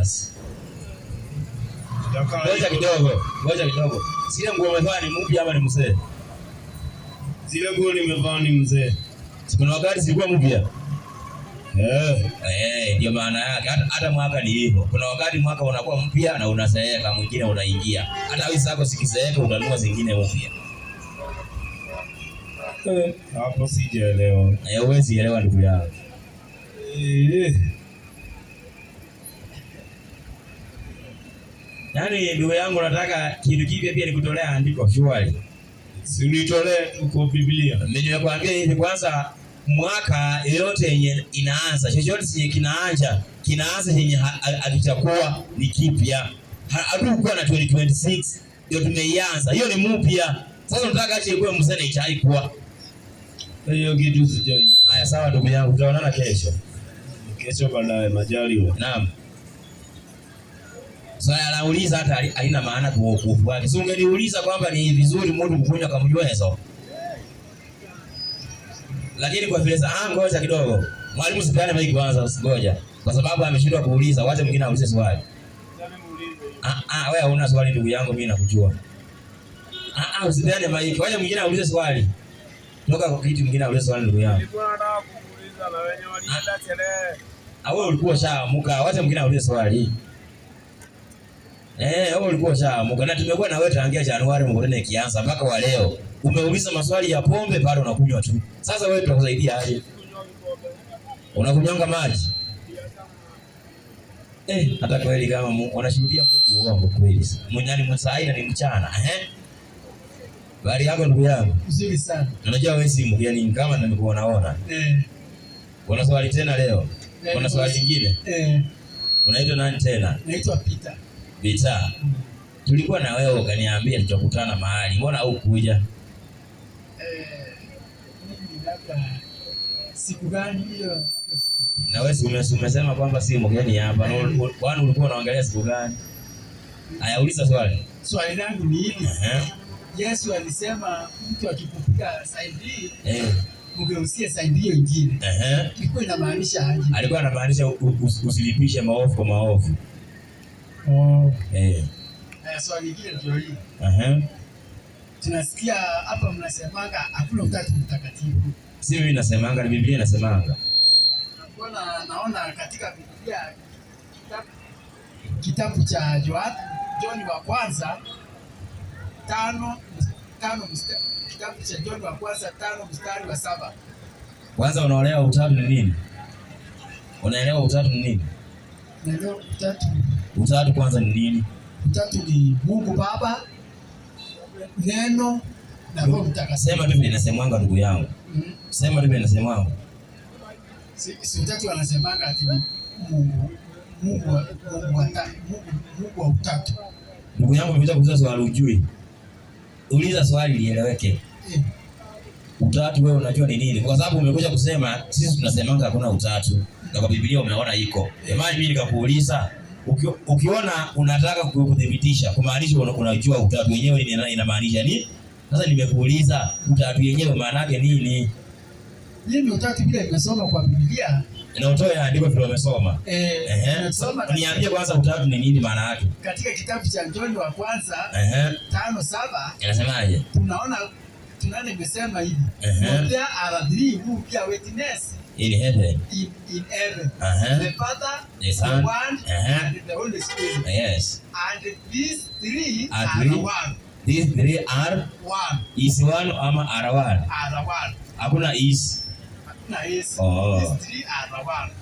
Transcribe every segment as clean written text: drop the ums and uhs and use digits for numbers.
basi. Ngoja kidogo. Zile nguo umevaa ni mpya ama ni mzee? Zile nguo nimevaa ni mzee. Kuna wakati zilikuwa mpya. Ndio maana yake. Hata mwaka ni hivyo. Kuna wakati mwaka unakuwa mpya na unazeeka, mwingine unaingia. Hata wewe zako sikizeeka utanunua zingine mpya. Hapo sijaelewa. Huwezi elewa ndugu yangu. Yaani ndugu yangu nataka kitu kipya pia nikutolea andiko shwari. Si unitolee kwa Biblia. Mimi nimekuambia hivi kwanza mwaka yote yenye inaanza, chochote chenye kinaanza yenye hakitakuwa ni kipya. Hatukuwa na 2026 ndio tumeianza. Hiyo ni mpya. Sasa nataka acha ikuwe mzee na itaikuwa. Hiyo kitu sijui. Haya sawa ndugu yangu, tutaonana kesho. Kesho baadaye majaliwa. Naam. Sasa anauliza hata haina maana kwa wokovu wake. Si ungeniuliza kwamba ni vizuri mtu kukunywa kama mjwezo. Lakini kwa vile ngoja kidogo. Mwalimu sipeane maiki kwanza usigoja. Kwa sababu ameshindwa kuuliza, wacha mwingine aulize swali. Wewe una swali ndugu yangu mimi nakujua. Usipeane maiki, wacha mwingine aulize swali. Toka kwa kiti mwingine aulize swali ndugu yangu. Nilikuwa nataka kumuuliza na wenyewe walienda chele. Wewe ulikuwa shaamuka, wacha mwingine aulize swali. Wewe ulikuwa shaamuka na tumekuwa na wewe tangia Januari mkutano ikianza mpaka wa leo. Umeuliza maswali ya pombe bado unakunywa tu. Sasa wewe tutakusaidia aje? Unakunyonga maji? Hata kweli kama unashuhudia Mungu uongo kweli. Mwenyani msaida ni mchana. Bari yako ndugu yangu. Nzuri sana. Unajua wewe si mgeni kama nimekuonaona. Una swali tena leo? Una swali lingine? Unaitwa nani tena? Naitwa Peter. Peter. Tulikuwa na wewe ukaniambia tutakutana mahali. Mbona hukuja? Siku gani hiyo? Na wewe umesema kwamba si mgeni hapa. Kwani ulikuwa unaangalia siku gani? Haya uliza swali. Swali langu ni hili. Yesu alisema mtu akikupiga saidi mgeuzie saidi hiyo nyingine. Ilikuwa inamaanisha aje? Alikuwa anamaanisha usilipishe maovu kwa maovu. Swali lingine ndio hili. Tunasikia hapa mnasemanga hakuna utatu mtakatifu. Si mimi nasemanga, ni Biblia inasemanga. Naona katika Biblia kitabu cha John wa kwanza 5 kitabu cha John wa kwanza 5 mstari wa 7. Kwanza unaelewa utatu ni nini? Unaelewa utatu ni nini? Naelewa utatu. Utatu kwanza ni nini? Utatu ni Mungu Baba, Neno na Roho Mtakatifu. Sema Biblia inasemanga ndugu yangu. Sema Biblia inasemanga. Si utatu wanasemanga ati Mungu wa utatu. Ndugu yangu nimekuja kuuliza swali ujui. Uliza swali lieleweke. Utatu wewe unajua ni nini? Kwa sababu umekuja kusema sisi tunasemanga hakuna utatu. Na kwa Biblia umeona iko. Jamani mimi nikakuuliza ukiona unataka kudhibitisha kumaanisha unajua utatu wenyewe inamaanisha nini? Sasa nimekuuliza utatu wenyewe maana yake nini? Nini utatu bila nimesoma kwa Biblia? Na utoe andiko vile umesoma. Niambie kwanza utatu ni nini maana yake? Katika kitabu cha John wa kwanza 5:7 inasemaje? Tunaona imesema hivi. There are three who bear witness in heaven. In heaven. The Father, the Son, and the Holy Spirit. Yes. And these three are one. These three are one. Is one ama are one? Are one. Hakuna is. Hakuna is. These three are one.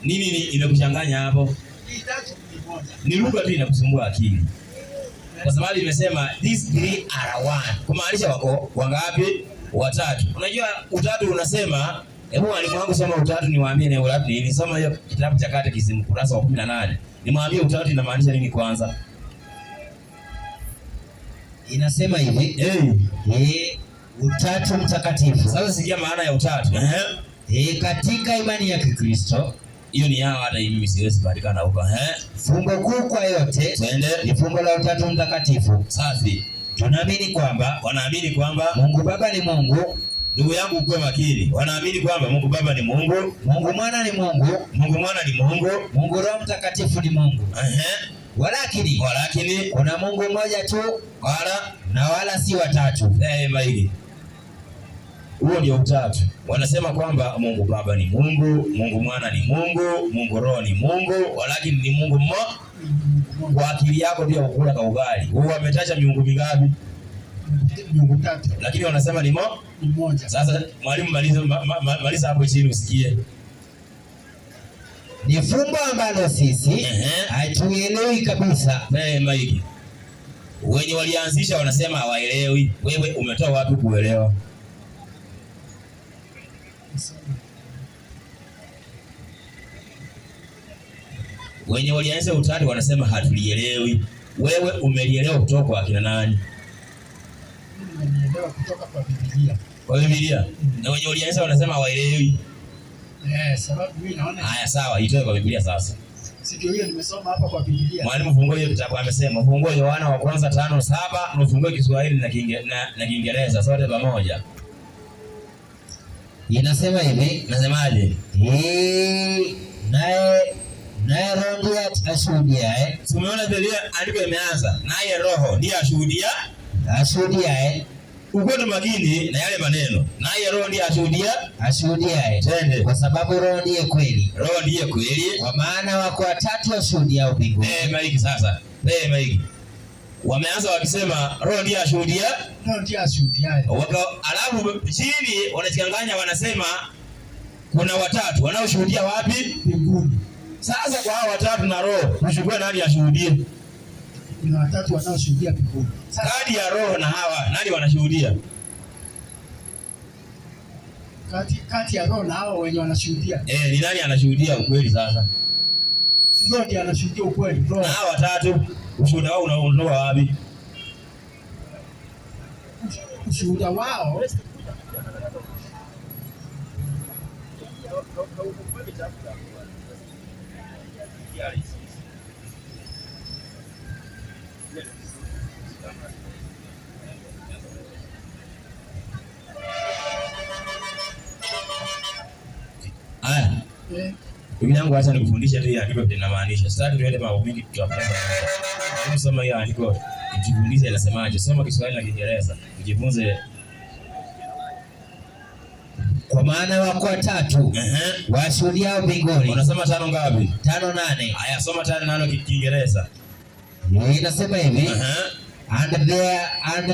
Nini imekuchanganya hapo? Itatu ni moja. Ni lugha tu inakusumbua akili. Kwa sababu imesema these three are one. Kumaanisha wako wangapi? Watatu. Unajua utatu unasema, hebu mwalimu wangu soma utatu niwaambie ni utatu. Nilisoma hiyo kitabu cha Katekisimu kurasa wa 18. Nimwambie utatu inamaanisha nini kwanza? Inasema hivi, utatu mtakatifu. Sasa sikia maana ya utatu. Katika imani ya Kikristo, hiyo ni yao hata mimi siwezi patikana huko. Fungo kuu kwa yote twende ni fungo la utatu mtakatifu. Safi. Wanaamini kwamba Mungu Baba ni Mungu Ndugu yangu ukue makini. Wanaamini kwamba Mungu Baba ni Mungu, Mungu Mwana ni Mungu, Mungu Mwana ni Mungu, Mungu Roho Mtakatifu ni Mungu. Walakini kuna Mungu mmoja tu, wala si watatu. Maili. Huo ndio utatu. Wanasema kwamba Mungu Baba ni Mungu, Mungu Mwana ni Mungu, Mungu Roho ni Mungu, walakini ni Mungu mmoja. Kwa akili yako ndio ukula ka ugali. Huo ametaja miungu mingapi? Miungu tatu. Lakini wanasema ni mmoja. Sasa mwalimu maliza hapo chini usikie. Ni fumbo ambalo sisi hatuelewi kabisa. Maiki. Wenye walianzisha wanasema hawaelewi. Wewe umetoa wapi kuelewa? Wenye walianza utatu wanasema hatulielewi. Wewe umelielewa kutoka kwa akina nani? Nimelielewa kutoka kwa Biblia. Kwa Biblia. Na wenye walianza wanasema hawaelewi. Sababu mimi naona. Haya sawa, itoe kwa Biblia sasa. Sio hiyo nimesoma hapa kwa Biblia. Mwalimu fungue hiyo kitabu amesema. Fungue Yohana wa kwanza 5:7 na fungue Kiswahili na Kiingereza sote pamoja. Inasema hivi, nasemaje? Naye Roho ndiye ashuhudia. Tumeona Biblia andiko imeanza. Naye Roho ndiye ashuhudia. Ukwenda makini na yale maneno. Naye Roho ndiye ashuhudia. Twende. Kwa sababu Roho ndiye kweli. Roho ndiye kweli. Kwa maana wako watatu washuhudia mbinguni. Maiki sasa. Maiki. Wameanza wakisema Roho ndiye ashuhudia. Roho ndiye ashuhudia. Alafu chini wanachanganya wanasema kuna watatu wanaoshuhudia wapi? Mbinguni. Sasa kwa hao watatu na Roho, mshukue nani ashuhudie? Kuna watatu wanaoshuhudia mbinguni. Kati ya Roho na hawa, nani wanashuhudia? Kati ya Roho na hao wenye wanashuhudia. Ni nani anashuhudia ukweli sasa? Si Roho ndiye anashuhudia ukweli. Roho. Na hao watatu, ushuhuda wao unaondoa wapi? Ushuhuda wao Ndugu yangu, acha nikufundishe tu hii andiko linamaanisha. Sasa tuende mambo mengi tutapenda. Soma hii andiko, tujifunze inasemaje. Soma Kiswahili na Kiingereza. Tujifunze. Kwa maana wako watatu washuhudia mbinguni. Unasema 5 ngapi? 5:8. Haya, soma 5:8 Kiingereza. Inasema hivi. And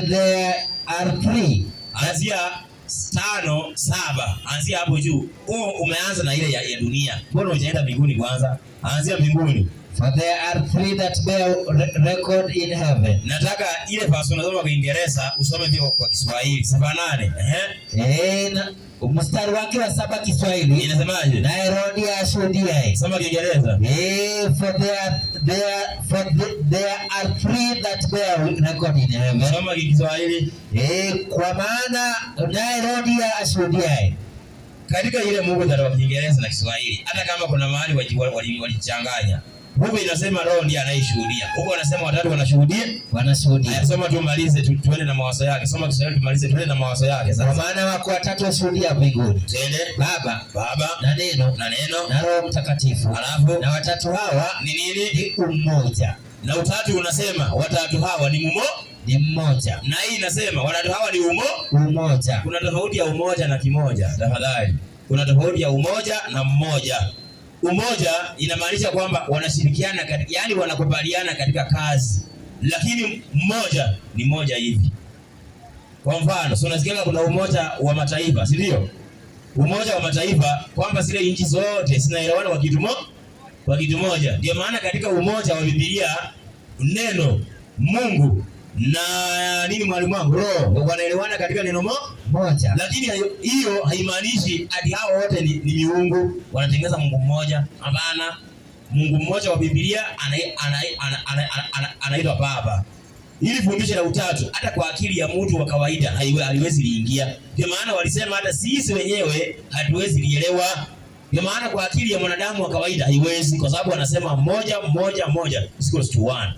there are three. Anzia 5:7. Anzia hapo juu. Umeanza na ile ya dunia. Mbona hujaenda mbinguni kwanza? Anzia mbinguni. For there are three that bear record in heaven. Nataka ile verse unasoma kwa Kiingereza usome pia kwa Kiswahili. 7:8. Mstari wake wa 7 Kiswahili inasemaje? Naye Roho ndiye ashuhudia. Soma Kiingereza. For there are three that bear record in heaven. Soma Kiswahili. Kwa maana naye Roho ndiye ashuhudia. Katika ile muktadha wa Kiingereza na Kiswahili, hata kama kuna mahali walichanganya. Huko inasema Roho ndiye anayeshuhudia. Huko wanasema watatu wanashuhudia. Soma tumalize tuende na mawazo yake. Soma Kiswahili tumalize tuende na mawazo yake. Kwa maana wako watatu washuhudia mbinguni. Twende. Baba na Neno na Roho Mtakatifu. Alafu na watatu hawa ni nini? Ni umoja. Na utatu unasema watatu hawa ni mmoja. Na hii inasema watatu hawa ni umoja. Kuna tofauti ya umoja na kimoja. Tafadhali. Kuna tofauti ya umoja na mmoja. Umoja inamaanisha kwamba wanashirikiana yani wanakubaliana katika kazi. Lakini mmoja ni moja hivi. Kwa mfano, so unasikia kuna umoja wa mataifa, si ndio? Umoja wa mataifa kwamba zile nchi zote zinaelewana kwa kitu moja. Ndio maana katika umoja wa Biblia neno Mungu na nini mwalimu wangu Roho wanaelewana katika neno moja. Lakini hiyo haimaanishi ati hao wote ni miungu wanatengeneza Mungu mmoja. Hapana. Mungu mmoja wa Biblia anaitwa Baba. Ili fundisho la utatu hata kwa akili ya mtu wa kawaida haliwezi liingia. Ndio maana walisema hata sisi wenyewe hatuwezi lielewa. Ndio maana kwa akili ya mwanadamu wa kawaida haiwezi, kwa sababu wanasema moja is equals to 1.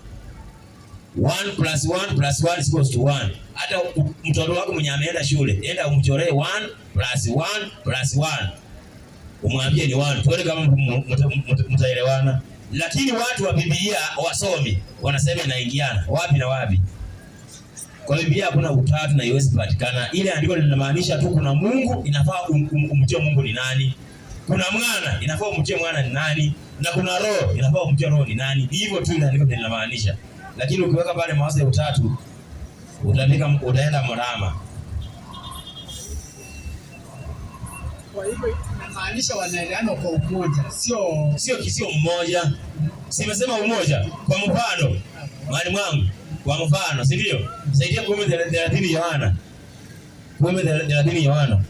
1 plus 1 plus 1 is equals to 1. Hata mtoto wako mwenye ameenda shule, enda umchoree 1 plus 1 plus 1. Umwambie ni 1. Tuone kama mtaelewana. Lakini watu wa Biblia wasomi wanasema inaingiana wapi na wapi. Kwa Biblia hakuna utatu na iwezi kupatikana. Ile andiko linamaanisha tu kuna Mungu, inafaa umtie Mungu ni nani. Kuna mwana, inafaa umtie mwana ni nani. Na kuna roho, inafaa umtie roho ni nani. Hivyo tu ile andiko linamaanisha. Lakini ukiweka pale mawazo ya utatu, utaenda mrama. Kwa hivyo inamaanisha wanaelewana kwa umoja, sio mmoja. Simesema umoja. Kwa mfano, mwalimu wangu, kwa mfano, si ndio? Saidia 10:30 Yohana. 10:30 Yohana.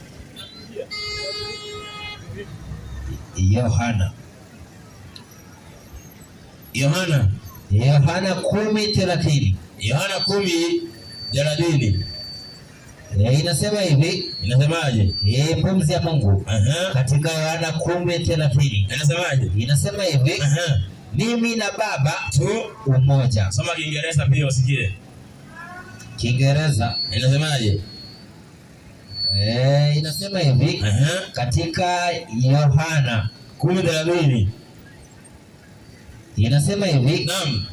Yohana 10:30. Yohana 10:30. Inasema hivi. Inasemaje? Pumzi ya Mungu. Katika Yohana 10:30. Inasemaje? Inasema hivi. Mimi na Baba tu umoja. Soma Kiingereza pia usikie. Kiingereza inasemaje? Inasema hivi. Katika Yohana 10:30. Inasema hivi. Naam.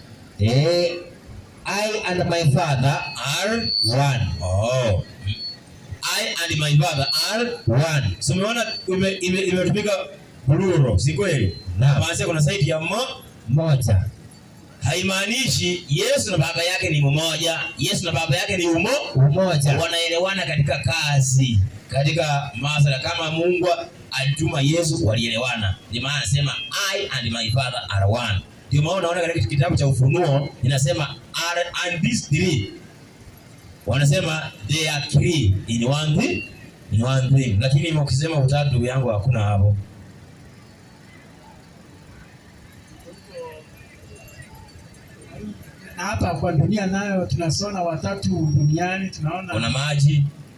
I and my Father are one. Oh. I and my Father are one. So umeona imetumika plural, si kweli? Maana kuna zaidi ya moja. Haimaanishi Yesu na Baba yake ni mmoja. Yesu na Baba yake ni umoja. Wanaelewana katika kazi, katika masala. Kama Mungu alituma Yesu, walielewana. Ndio maana anasema I and my Father are one. Ndio maana unaona katika kitabu cha Ufunuo inasema are and these three. Wanasema they are three in one thing. Lakini ukisema utatu, ndugu yangu, hakuna hapo. Na hapa kwa dunia nayo tunasoma watatu duniani, tunaona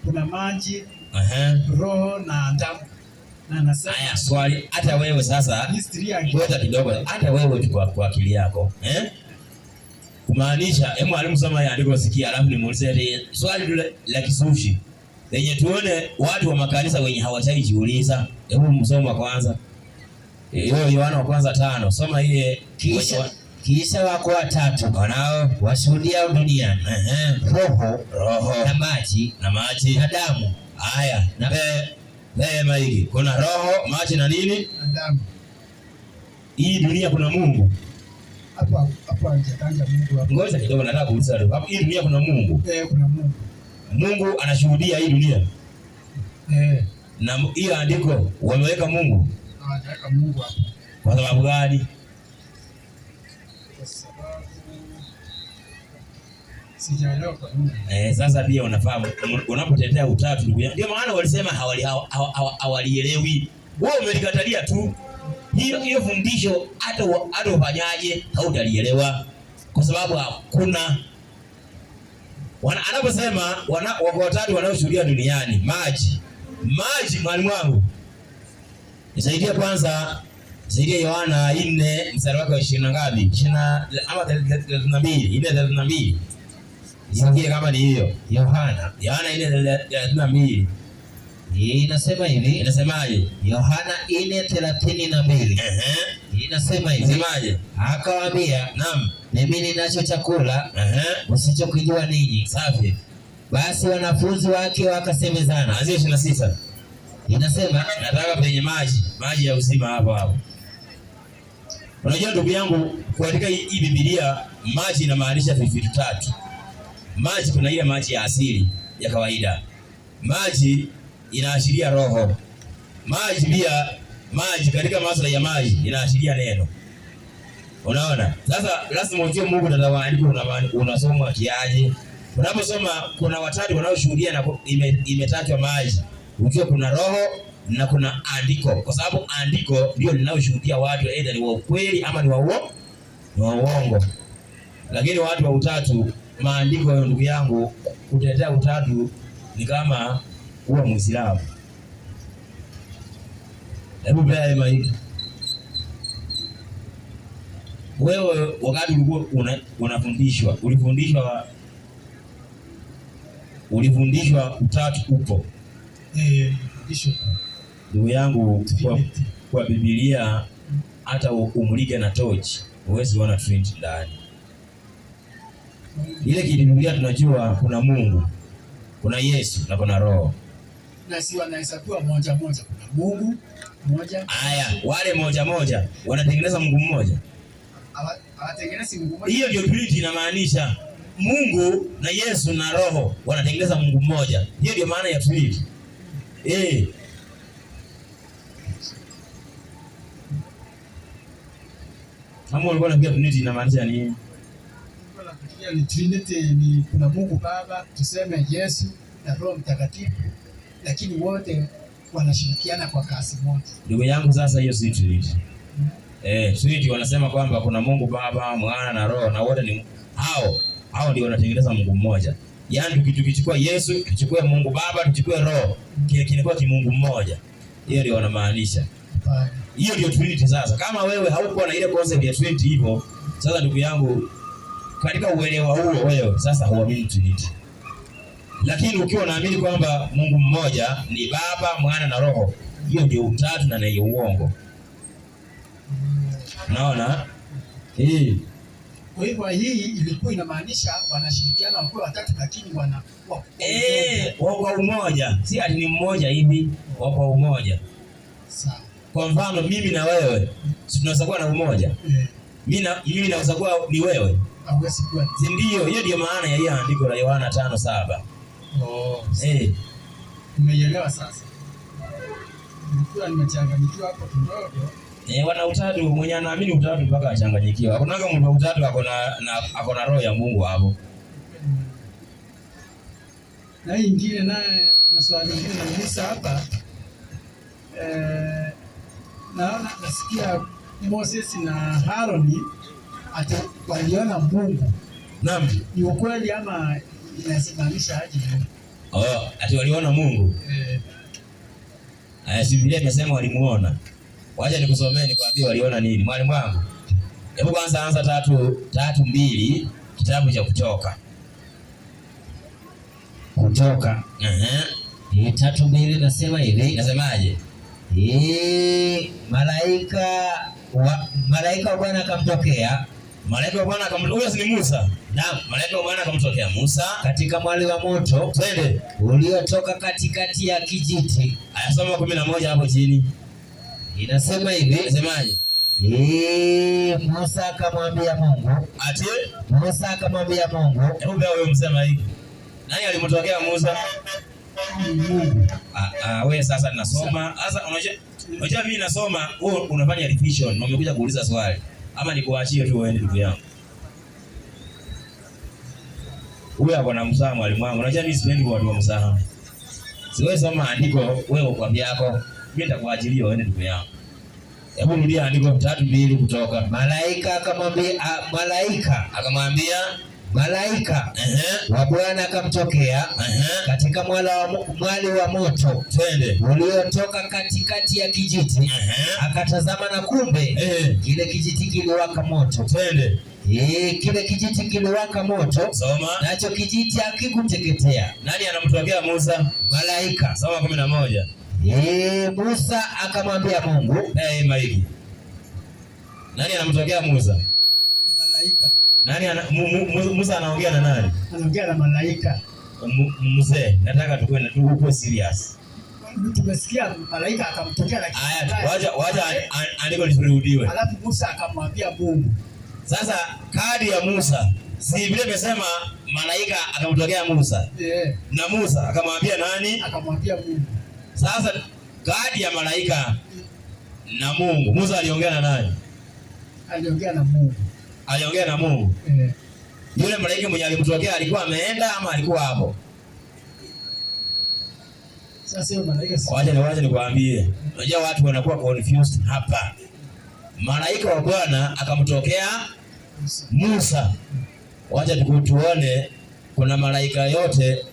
kuna maji, roho na damu. Na nasema haya, swali, hata wewe sasa ngoja kidogo, hata wewe tu kwa akili yako kumaanisha mwalimu soma ya andiko sikia, alafu nimuulize swali la kisushi lenye tuone watu wa makanisa wenye hawataki jiuliza. Hebu msoma kwanza Yohana wa kwanza 5, soma ile. Kisha wako watatu wanao washuhudia duniani, roho na maji na damu. Haya, na maiki kuna roho, maji na nini? Na damu. Hii dunia kuna Mungu? Hapa hajataja Mungu hapa. Ngoja kidogo, nataka kuuliza hapo. Hii dunia kuna Mungu? Kuna Mungu. Mungu anashuhudia hii dunia? Na hiyo andiko wameweka Mungu? Hawajaweka Mungu hapa. Kwa sababu gani? Kwa sababu sijaelewa kwa nini. Sasa pia unafahamu unapotetea utatu, ndugu yangu. Ndio maana walisema hawalielewi. Wewe umelikatalia tu. Hiyo fundisho hata ufanyaje hautalielewa, kwa sababu hakuna. Anaposema wako watatu wanaoshuhudia duniani, maji, mwalimu wangu nisaidie kwanza, nisaidie Yohana 4 mstari wake wa 20 na ngapi? 20 ama 32. Sikia kama ni hiyo. Yohana 4:32. Inasema hivi. Inasemaje? Yohana 4:32. Inasema hivi. Inasemaje? Akawaambia, naam, mimi ninacho chakula msichokijua ninyi. Safi. Basi wanafunzi wake wakasemezana. Anzia 26. Inasema nataka penye maji ya uzima hapo. Unajua ndugu yangu, katika hii Biblia maji inamaanisha vitu tatu. Maji, kuna ile maji ya asili ya kawaida. Maji inaashiria roho. Maji katika masuala ya maji inaashiria neno. Unaona? Sasa lazima ujue Mungu na andiko unasoma kiaje. Unaposoma kuna watatu wanaoshuhudia na imetajwa maji, ujue kuna roho na kuna andiko, kwa sababu andiko ndio linaloshuhudia watu aidha ni wa ukweli ama ni wa uongo. Lakini watu wa utatu, maandiko, ndugu yangu, kutetea utatu ni kama kuwa Muislamu. Hebu bea maiki. Wewe wakati ulikuwa ulifundishwa utatu upo. Ndugu yangu, kwa Biblia hata umulike na torch huwezi kuona Trinity ndani. Ile Biblia tunajua kuna Mungu, kuna Yesu na kuna Roho. Na si wanahesabiwa moja moja, kuna Mungu moja. Haya, wale moja moja wanatengeneza Mungu mmoja. Hawatengenezi Mungu mmoja. Hiyo ndio Trinity inamaanisha. Mungu na Yesu na Roho wanatengeneza Mungu mmoja. Hiyo ndio maana ya Trinity. Kama ulikuwa unafikiria Trinity inamaanisha nini? Ni Trinity ni kuna Mungu Baba, tuseme Yesu na Roho Mtakatifu, lakini wote wanashirikiana kwa kasi moja. Ndugu yangu, sasa hiyo si Trinity. Trinity wanasema kwamba kuna Mungu Baba, Mwana na Roho na wote ni hao ndio wanatengeneza Mungu mmoja. Yaani tukichukua Yesu, tuchukue Mungu Baba, tuchukue Roho, kinakuwa kimungu mmoja. Hiyo ndio wanamaanisha. Hiyo ndio Trinity sasa. Kama wewe haukuwa na ile concept ya Trinity hivyo, sasa ndugu yangu, katika uelewa huo wewe sasa huamini Trinity. Lakini ukiwa unaamini kwamba Mungu mmoja ni Baba, Mwana na Roho, hiyo ndio utatu na ni uongo. Unaona? Kwa hivyo hii ilikuwa inamaanisha wanashirikiana wakiwa watatu, lakini wako umoja. Si ati ni mmoja hivi, wako umoja. Sawa. Kwa mfano mimi na wewe, si tunaweza kuwa na umoja? Mimi naweza kuwa ni wewe. Hauwezi kuwa. Ndio, hiyo ndio maana ya hiyo andiko la Yohana 5:7. Umeelewa sasa? Nilikuwa nimechanganyikiwa hapo kidogo. Wana utatu, mwenye anaamini utatu mpaka achanganyikiwa. Hakuna kama mtu utatu ako na roho ya Mungu hapo. Na hii nyingine naye kuna swali lingine nauliza hapa. Nasikia Moses na Aaron waliona Mungu. Naam. Ni ukweli ama inasimamisha aje? Ati waliona Mungu? Si Biblia imesema walimuona. Wacha nikusomee nikwambie waliona nini. Mwalimu wangu. Hebu kwanza anza 3:2 kitabu cha Kutoka. Kutoka. 3:2 nasema hivi. Nasemaje? Malaika wa Bwana akamtokea. Malaika wa Bwana akamtokea, huyo ni Musa. Naam, malaika wa Bwana akamtokea Musa katika mwali wa moto. Twende. Uliotoka katikati ya kijiti. Aya, soma 11 hapo chini. Inasema hivi. Nasemaje? Musa akamwambia Mungu. Ati? Musa akamwambia Mungu. Hebu wewe msema hivi. Nani alimtokea Musa? Wewe sasa ninasoma. Sasa unajua mimi nasoma, wewe unafanya revision na umekuja kuuliza swali. Ama nikuachie tu uende ndugu yangu. Wewe hapo na msaha mwalimu wangu. Unajua mimi sipendi kwa watu wa msaha. Siwezi soma andiko wewe kwa vyako. Mimi nitakuachilia uende ndugu yangu. Hebu rudia andiko 3:2 Kutoka. Malaika akamwambia malaika wa Bwana akamtokea katika mwali wa moto. Twende. Uliotoka katikati ya kijiti. Akatazama na kumbe kile kijiti kiliwaka moto. Twende. Kile kijiti kiliwaka moto. Soma. Nacho kijiti hakikuteketea. Nani anamtokea Musa? Malaika. Soma 11. Musa akamwambia Mungu. Maiki. Nani anamtokea Musa? Malaika. Musa anaongea na nani? Anaongea na malaika. Mzee, nataka tukue serious. Tumesikia malaika akamtokea, lakini wacha andiko lisirudiwe. Alafu Musa akamwambia Mungu. Sasa kadi ya Musa, si vile nimesema malaika akamtokea Musa. Na Musa akamwambia nani? Akamwambia Mungu. Sasa kadi ya malaika na Mungu, Musa aliongea na nani? Aliongea na Mungu. Aliongea na Mungu. Yule malaika mwenye alimtokea alikuwa ameenda ama alikuwa hapo? Sasa yule malaika wacha nikwambie. Unajua watu wanakuwa confused hapa. Malaika wa Bwana akamtokea Musa. Wacha tuone kuna malaika yote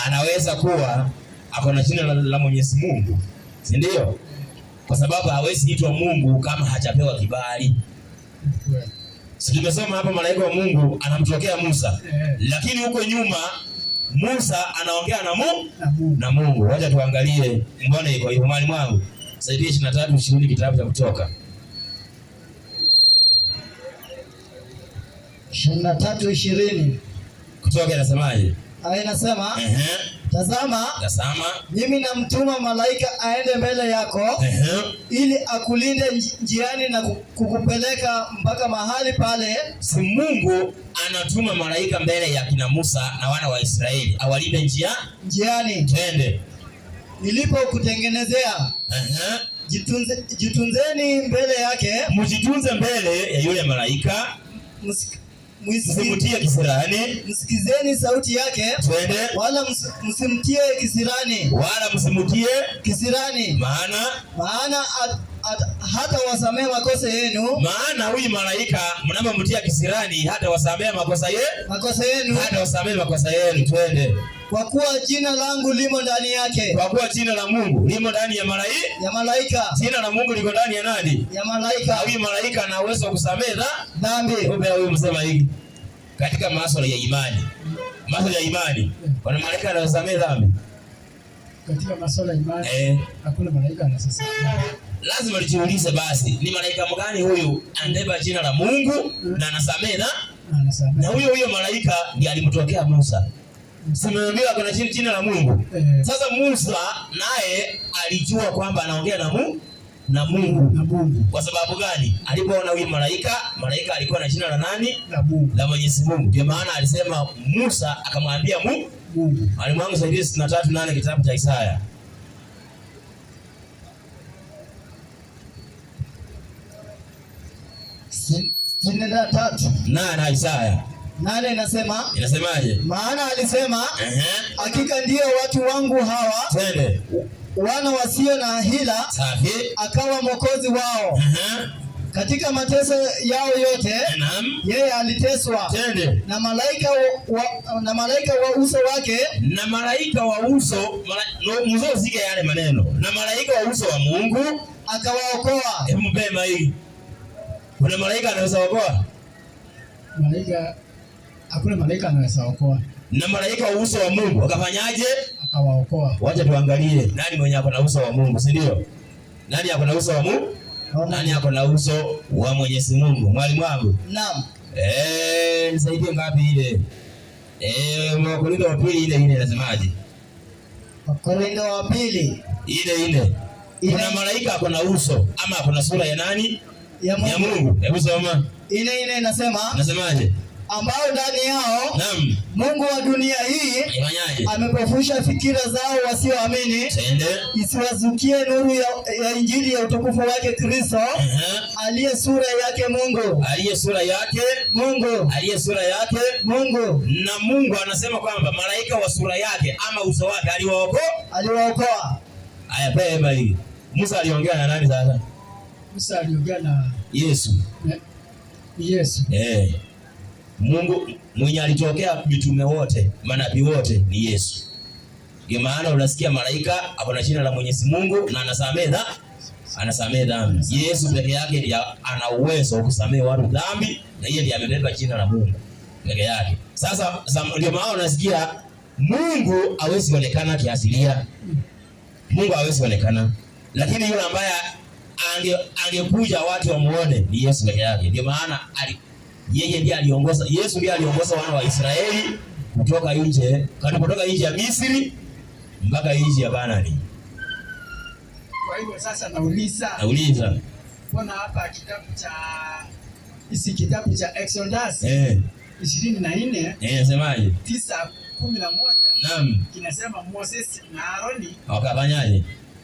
anaweza kuwa ako na jina la Mwenyezi Mungu. Si ndio? kwa sababu hawezi itwa Mungu kama hajapewa kibali. Si tumesoma hapa malaika wa Mungu anamtokea Musa. Lakini huko nyuma Musa anaongea na Mungu. Wacha tuangalie mbona iko hivyo mali mwangu. Saidia 23:20 kitabu cha Kutoka. 23:20. Kutoka inasemaje? Inasema tazama mimi namtuma malaika aende mbele yako ili akulinde njiani na kukupeleka mpaka mahali pale. Si Mungu anatuma malaika mbele ya kina Musa na wana wa Israeli awalinde njiani. Twende. Nilipokutengenezea jitunzeni mbele yake. Mjitunze mbele ya yule malaika. Msimutie kisirani. Msikizeni sauti yake. Twende. Wala msimtie kisirani. Wala msimutie kisirani. Maana hata wasamee makosa yenu. Maana huyu malaika mnapomtia kisirani hata wasamee makosa yenu. Hata wasamee makosa yenu. Twende. Kwa kuwa jina langu limo ndani yake. Kwa kuwa jina la Mungu limo ndani ya malaika. Jina la Mungu liko ndani ya nani? Ya malaika. Huyu malaika ana uwezo wa kusamehe dhambi. Huyu msema hiki katika masuala ya imani. Masuala ya imani. Kuna malaika anayesamehe dhambi. Katika masuala ya imani hakuna malaika anayesamehe. Lazima tujiulize basi, ni malaika mgani huyu anabeba jina la Mungu na anasamehe na huyo malaika ndiye alimtokea Musa. Simeambiwa kuna jina la Mungu. Sasa Musa naye alijua kwamba anaongea na Mungu. Kwa sababu gani? Alipoona huyu malaika alikuwa na jina la nani? La Mwenyezi Mungu. Ndio maana alisema Musa akamwambia Mungu. Alimwangu Saidia 63:8 kitabu cha Isaya. Na Isaya 8 inasemaje? Maana alisema hakika ndio watu wangu hawa. Twende. Wana wasio na hila. Safi. Akawa mwokozi wao. Katika mateso yao yote yeye aliteswa. Twende. Na malaika wa uso wake. Na malaika wa uso mzozike yale maneno. Na malaika wa uso wa Mungu akawaokoa. Mpema hii. Kuna malaika anaweza kuokoa? Hakuna malaika anaweza kuokoa. Na malaika wa uso wa Mungu akafanyaje? Akawaokoa. Wacha tuangalie nani mwenye ako na uso wa Mungu, si ndio? Nani ako na uso wa Mungu? Nani ako na uso wa Mwenyezi Mungu? Mwalimu wangu. Naam. Nisaidie ngapi ile? Wakorintho wa pili ile inasemaje? Wakorintho wa pili. Ile. Kuna malaika ako na uso ama ako na sura ya nani? Ya Mungu. Hebu soma. Ile inasema. Nasemaje? Ambao ndani yao Mungu wa dunia hii amepofusha fikira zao wasioamini, isiwazukie nuru ya injili ya utukufu wake Kristo, aliye sura yake Mungu. Na Mungu anasema kwamba malaika wa sura yake ama uso wake aliwaokoa. Haya, pema hii. Musa aliongea na nani sasa? Musa aliongea na Yesu. Mungu mwenye alitokea mitume wote, manabii wote ni Yesu. Ndio maana unasikia malaika hapo na jina la Mwenyezi Mungu na anasamehe dhambi. Yesu peke yake ndiye ana uwezo wa kusamehe watu dhambi na yeye ndiye amebeba jina la Mungu peke yake. Sasa ndio maana unasikia Mungu hawezi kuonekana kiasilia. Mungu hawezi kuonekana. Lakini yule ambaye angekuja watu wamuone ni Yesu peke yake. Ndio maana yeye ndiye aliongoza, Yesu ndiye aliongoza wana wa Israeli kutoka nje ya Misri mpaka nchi ya Kanaani. Kwa hivyo sasa nauliza. Mbona hapa kitabu cha Exodus 24 nasemaje? 9:11 kinasema Moses na Aroni wakafanyaje?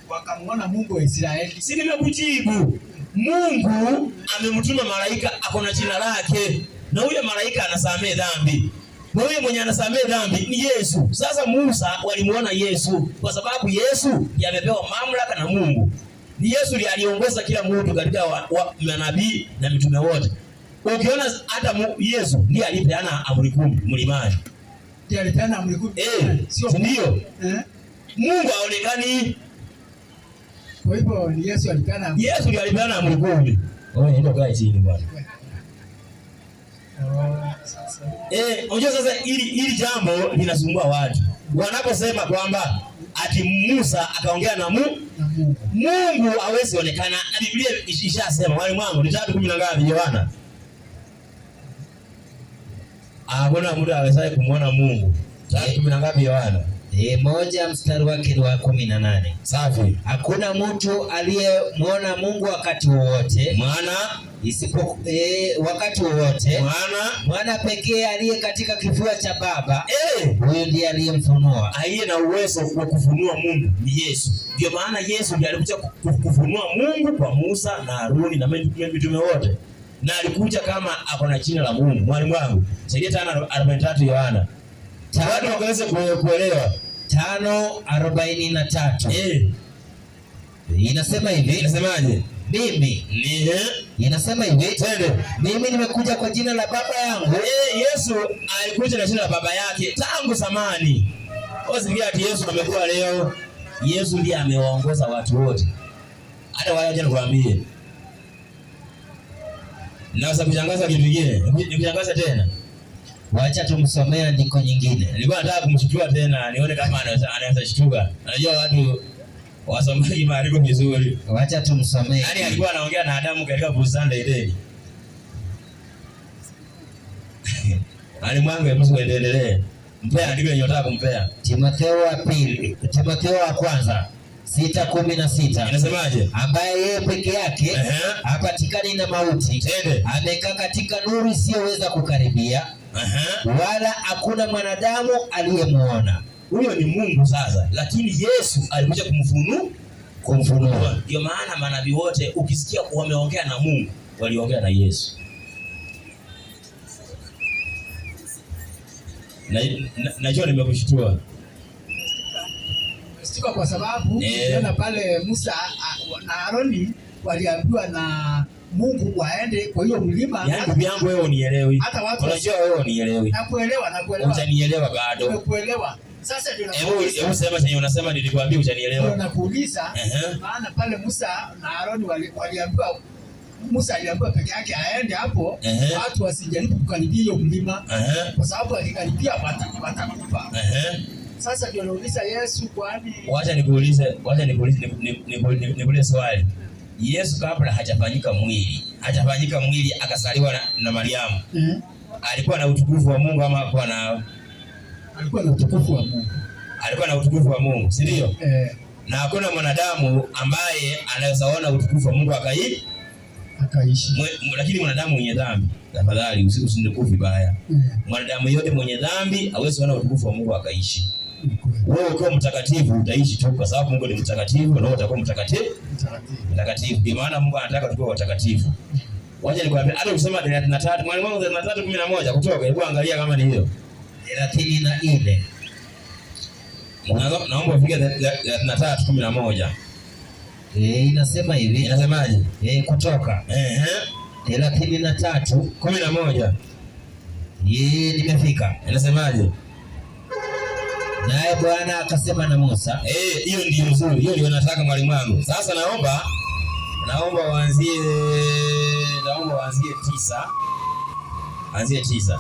Wakamwona Mungu wa Israeli. Si nimekujibu. Mungu amemtuma malaika ako na jina lake. Na huyo malaika anasamehe dhambi. Na huyo mwenye anasamehe dhambi ni Yesu. Sasa Musa walimuona Yesu kwa sababu Yesu yamepewa mamlaka na Mungu. Ni Yesu ndiye aliongoza kila mtu katika manabii na mitume wote. Ukiona hata Yesu ndiye alipeana amri 10 mlimani. Ndiye alipeana amri 10. Sio ndio? Mungu haonekani. Kwa hivyo Yesu alipeana. Yesu ndiye alipeana amri 10. Wewe ndio kaa chini bwana. Unajua sasa hili jambo linasumbua watu. Wanaposema kwamba ati Musa akaongea na Mungu hawezi onekana. Na Biblia ishasema wale mwangu ni 3:10 ngapi Yohana? Hakuna mtu awezaye kumuona Mungu. 3:10 ngapi Yohana? 1 mstari wake wa 18. Safi. Hakuna mtu aliyemwona Mungu wakati wowote. Maana wakati wowote. Mwana pekee aliye katika kifua cha Baba. Huyo ndiye aliyemfunua. Aliye na uwezo wa kufunua Mungu ni Yesu. Ndio maana Yesu ndiye alikuja kufunua Mungu kwa Musa na Haruni na mitume wote. Na alikuja kama ako na jina la Mungu. Mwalimu wangu, saidia 5:43 Yohana. Watu wakaweza kuelewa. 5:43. Inasema hivi. Inasemaje? Mimi. Inasema hivi. Twende. Mimi nimekuja kwa jina la Baba yangu. Yesu alikuja na jina la Baba yake tangu zamani. Usifikirie ati Yesu amekuwa leo. Yesu ndiye amewaongoza watu wote. Hata wao jana kuambie. Naweza kutangaza kitu kingine. Nikutangaza tena. Wacha tumsomea andiko nyingine. Nilikuwa nataka kumshtua tena nione kama anaweza shtuka. Unajua watu wasomaji maandiko vizuri. Wacha tumsomee. Yaani alikuwa anaongea na Adamu katika bustani ya Edeni. Alimwanga Yesu endelee. Mpea andiko lenye nataka kumpea. Timotheo wa kwanza 6:16. Inasemaje? Ambaye yeye peke yake hapatikani na mauti. Amekaa katika nuru isiyoweza kukaribia. Wala hakuna mwanadamu aliyemuona. Huyo ni Mungu sasa, lakini Yesu alikuja kumfunua. Ndio maana manabii wote ukisikia wameongea na Mungu, waliongea na Yesu. Najua nimekushtua. Stika kwa sababu unaona pale Musa na Haruni waliambiwa na Mungu waende kwa hiyo mlima. Yaani ndugu yangu wewe unielewi. Hata watu unajua wewe unielewi. Nakuelewa. Utanielewa bado. Nakuelewa. Sasa ndio hebu sema chenye unasema nilikwambia utanielewa. Nakuuliza maana pale Musa na Haruni waliambiwa Musa aliambiwa peke yake aende hapo watu wasijaribu kukaribia hiyo mlima kwa sababu akikaribia watakufa. Sasa ndio nauliza Yesu kwani wacha nikuulize swali. Yesu kabla hajafanyika mwili akasaliwa na Mariamu. Alikuwa na utukufu wa Mungu ama alikuwa na utukufu wa Mungu? Alikuwa na utukufu wa Mungu, si ndio? Na hakuna mwanadamu ambaye anaweza ona utukufu wa Mungu akaishi. Lakini mwanadamu mwenye dhambi, tafadhali usinikufu vibaya. Mwanadamu yote mwenye dhambi hawezi kuona utukufu wa Mungu akaishi. Wewe ukiwa mtakatifu utaishi tu kwa sababu Mungu ni mtakatifu na wewe utakuwa mtakatifu. Ndio maana Mungu anataka tuwe watakatifu. Wacha nikwambie hata ukisema 33, mwalimu wangu 33:11 kutoka, hebu angalia kama ni hiyo. 34. Naomba ufike 33:11. Inasema hivi. Inasemaje? Kutoka 33:11. Nimefika. Inasemaje? Naye Bwana akasema na Musa. Hiyo ndio nzuri. Hiyo ndio nataka mwalimu wangu. Sasa naomba waanzie 9. Anzie 9.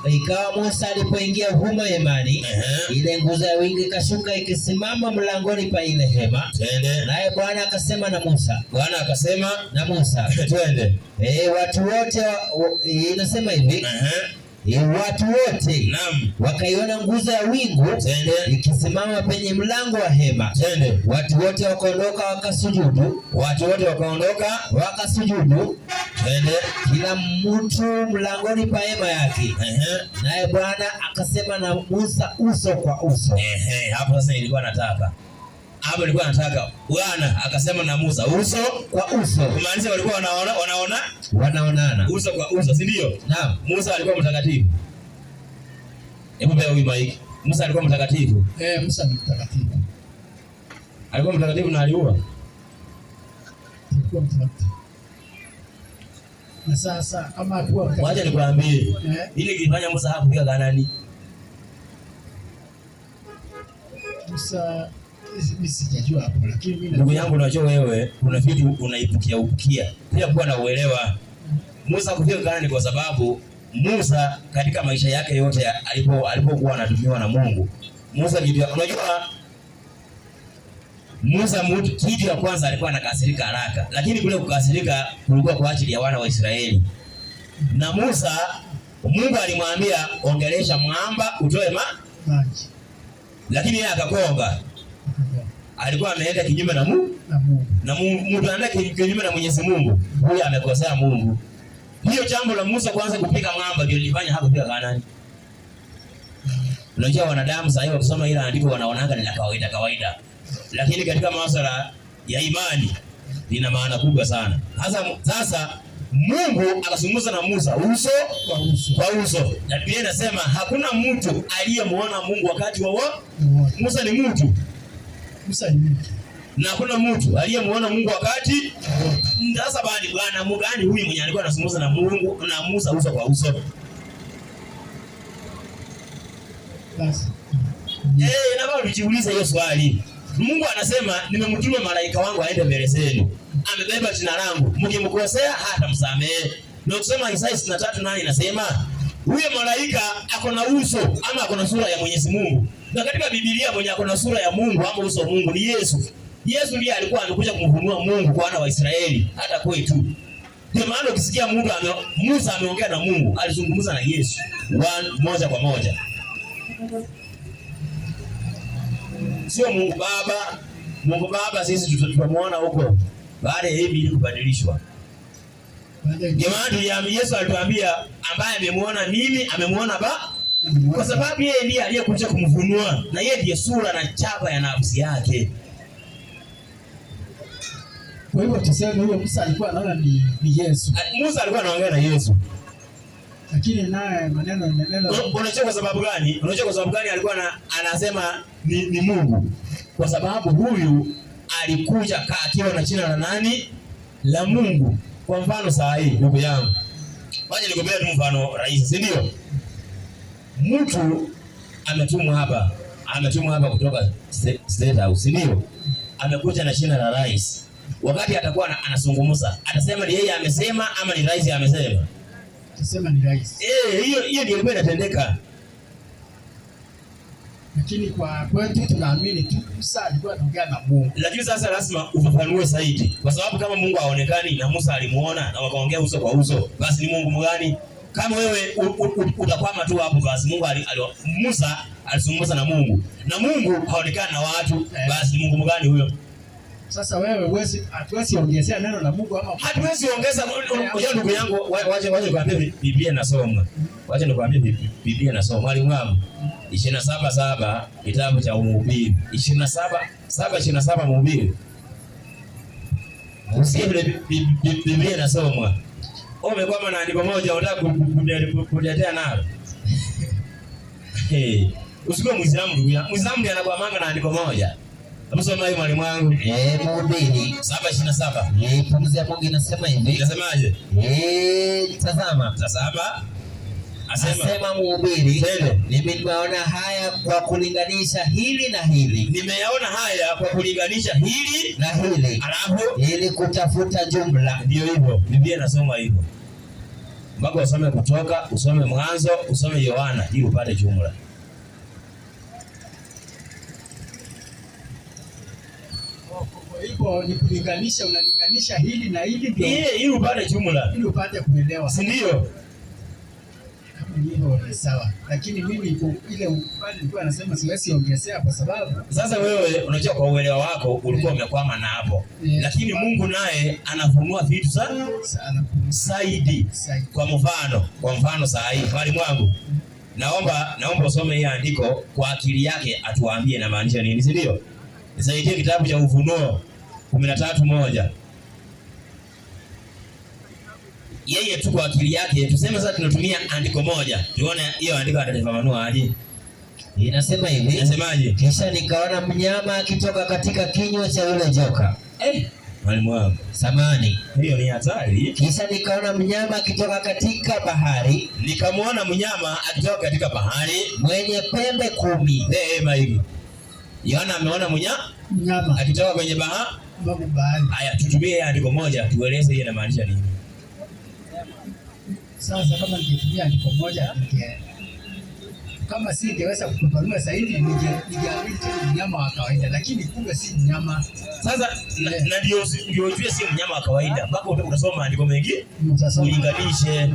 Ikawa Musa alipoingia humo hemani, ile nguzo ya wingu ikashuka ikisimama mlangoni pa ile hema. Naye Bwana akasema na Musa. Twende. Watu wote inasema hivi. Watu wote wakaiona nguzo ya wingu ikisimama penye mlango wa hema. Watu wote wakaondoka wakasujudu. Kila mtu mlangoni pa hema yake. Naye Bwana akasema na Musa uso kwa uso. Hapo sasa nilikuwa nataka Bwana akasema na Musa uso kwa uso. Kumaanisha walikuwa wanaonana uso kwa uso, si ndio? Naam. Musa alikuwa mtakatifu. Hebu bea huyu mic. Musa alikuwa mtakatifu. Musa ni mtakatifu. Alikuwa mtakatifu na aliua. Alikuwa mtakatifu. Na sasa kama alikuwa mtakatifu. Wacha nikwambie. Ile kilifanya Musa hakufika Kanaani. Musa Mimi sijajua hapo, lakini mimi ndugu yangu, unajua wewe kuna vitu unaipukia. Pia kuwa na uelewa. Musa kufika Kanaani kwa sababu Musa katika maisha yake yote alipokuwa anatumiwa na Mungu. Musa unajua Musa kitu ya kwanza alikuwa anakasirika haraka, lakini kule kukasirika kulikuwa kwa ajili ya wana wa Israeli. Na Musa Mungu alimwambia ongelesha mwamba utoe maji. Lakini yeye akakonga. Alikuwa ameenda kinyume na Mungu. Na Mungu anaenda kinyume na Mwenyezi Mungu. Huyu amekosea Mungu. Hiyo jambo la Musa kwanza kupiga mwamba ndio lilifanya hakufika Kanaani. Unajua wanadamu sasa hivi wakisoma ile andiko wanaonaga ni la kawaida. Lakini katika masuala ya imani lina maana kubwa sana. Sasa Mungu akazungumza na Musa uso kwa uso. Na Biblia inasema hakuna mtu aliyemuona Mungu wakati wa Musa ni mtu. Musa ni mtu. Na hakuna mtu aliyemuona Mungu wakati. Sasa bwana Mungu gani huyu mwenye alikuwa anazungumza na Mungu na Musa uso kwa uso? Basi. Na bado tujiulize hiyo swali. Mungu anasema nimemtuma malaika wangu aende mbele zenu. Amebeba jina langu. Mkimkosea hata msamehe. Na kusema Isaya 63:8 inasema huyo malaika ako na uso ama ako na sura ya Mwenyezi Mungu. Na katika Biblia mwenye ako na sura ya Mungu ama uso wa Mungu ni Yesu. Yesu ndiye alikuwa amekuja kumfunua Mungu kwa wana wa Israeli hata kwetu. Ndio maana ukisikia Musa ameongea na Mungu, alizungumza na Yesu moja kwa moja. Sio Mungu Baba. Mungu Baba sisi tutamuona huko baada ya hivi ili kubadilishwa. Jamani, Yesu alituambia ambaye amemuona mimi amemuona Baba, kwa sababu yeye ndiye aliyekuja kumfunua na yeye ndiye sura na chapa ya nafsi yake. Kwa hivyo tuseme huyo Musa alikuwa anaona ni Yesu. Musa alikuwa anaongea na Yesu. Lakini naye maneno. Unacheka kwa sababu gani? Unacheka kwa sababu gani alikuwa anasema ni Mungu? Kwa sababu huyu alikuja akiwa na jina la nani? La Mungu. Kwa mfano saa hii ndugu yangu. Waje nikupee tu mfano rahisi, si ndio? Mtu ametumwa hapa kutoka State House, si ndio? Amekuja na jina la rais. Wakati atakuwa anazungumza, atasema ni yeye amesema ama ni rais amesema? Atasema ni rais. Hiyo ndio ilikuwa inatendeka. Lakini kwa kwetu tunaamini tu Musa alikuwa anaongea na Mungu. Lakini sasa lazima ufafanue zaidi. Kwa sababu kama Mungu haonekani na Musa alimuona na wakaongea uso kwa uso, basi ni Mungu mgani? Kama wewe utakwama tu hapo, basi Musa alizungumza na Mungu. Na Mungu haonekani na watu, basi ni Mungu mgani huyo? Sasa wewe hatuwezi ongezea neno la Mungu ama hatuwezi ongeza. Ndugu yangu, waje nikwambie Biblia inasoma. Waje nikwambie Biblia inasoma. Mwalimu wangu 27:7 kitabu cha Mhubiri. 27:7 Mhubiri. Usikie vile Biblia inasoma. Umekwama na andiko moja unataka kutetea nalo. Usikie Muislamu ndugu yangu. Muislamu ndiye anakwamanga na andiko moja. Msoma hiyo mwalimu wangu. Mhubiri 7:27. Pumzi ya Mungu inasema hivi. Inasemaje? Tazama. Asema Mhubiri, mimi nimeona haya kwa kulinganisha hili na hili. Nimeyaona haya kwa kulinganisha hili na hili. Alafu ili kutafuta jumla. Ndio hivyo. Biblia inasoma hivyo. Mpaka usome Kutoka, usome Mwanzo, usome Yohana ili upate jumla. Hivyo ni kulinganisha, unalinganisha hili na hili ndio. Ili upate jumla. Ili upate kuelewa. Si ndio? Hivyo ni sawa. Lakini mimi ile upande nilikuwa nasema siwezi ongezea kwa sababu sasa wewe unajua kwa uelewa wako ulikuwa umekwama na hapo. Lakini Mungu naye anafunua vitu sana zaidi. Kwa mfano saa hii mwalimu wangu. Naomba usome hii andiko kwa akili yake atuambie na maanisha nini, si ndio? Nisaidie kitabu cha Ufunuo 13:1. Yeye tu kwa akili yake, tuseme sasa tunatumia andiko moja. Tuone hiyo andiko atatafafanua aje. Inasema hivi. Inasemaje? Kisha nikaona mnyama akitoka katika kinywa cha yule joka. Mwalimu wangu. Samani. Hiyo ni hatari. Kisha nikaona mnyama akitoka katika bahari. Nikamwona mnyama akitoka katika bahari mwenye pembe 10. Hivi. Yohana ameona Mnyama. Akitoka kwenye bahari. Haya, tutumie andiko moja tueleze hiyo inamaanisha nini. Sasa kama ningetumia andiko moja kama si ingeweza kufafanua zaidi ningeamini tu mnyama wa kawaida, lakini kumbe si mnyama. Sasa na ndio ujue si mnyama wa kawaida mpaka utasoma andiko mengi ulinganishe,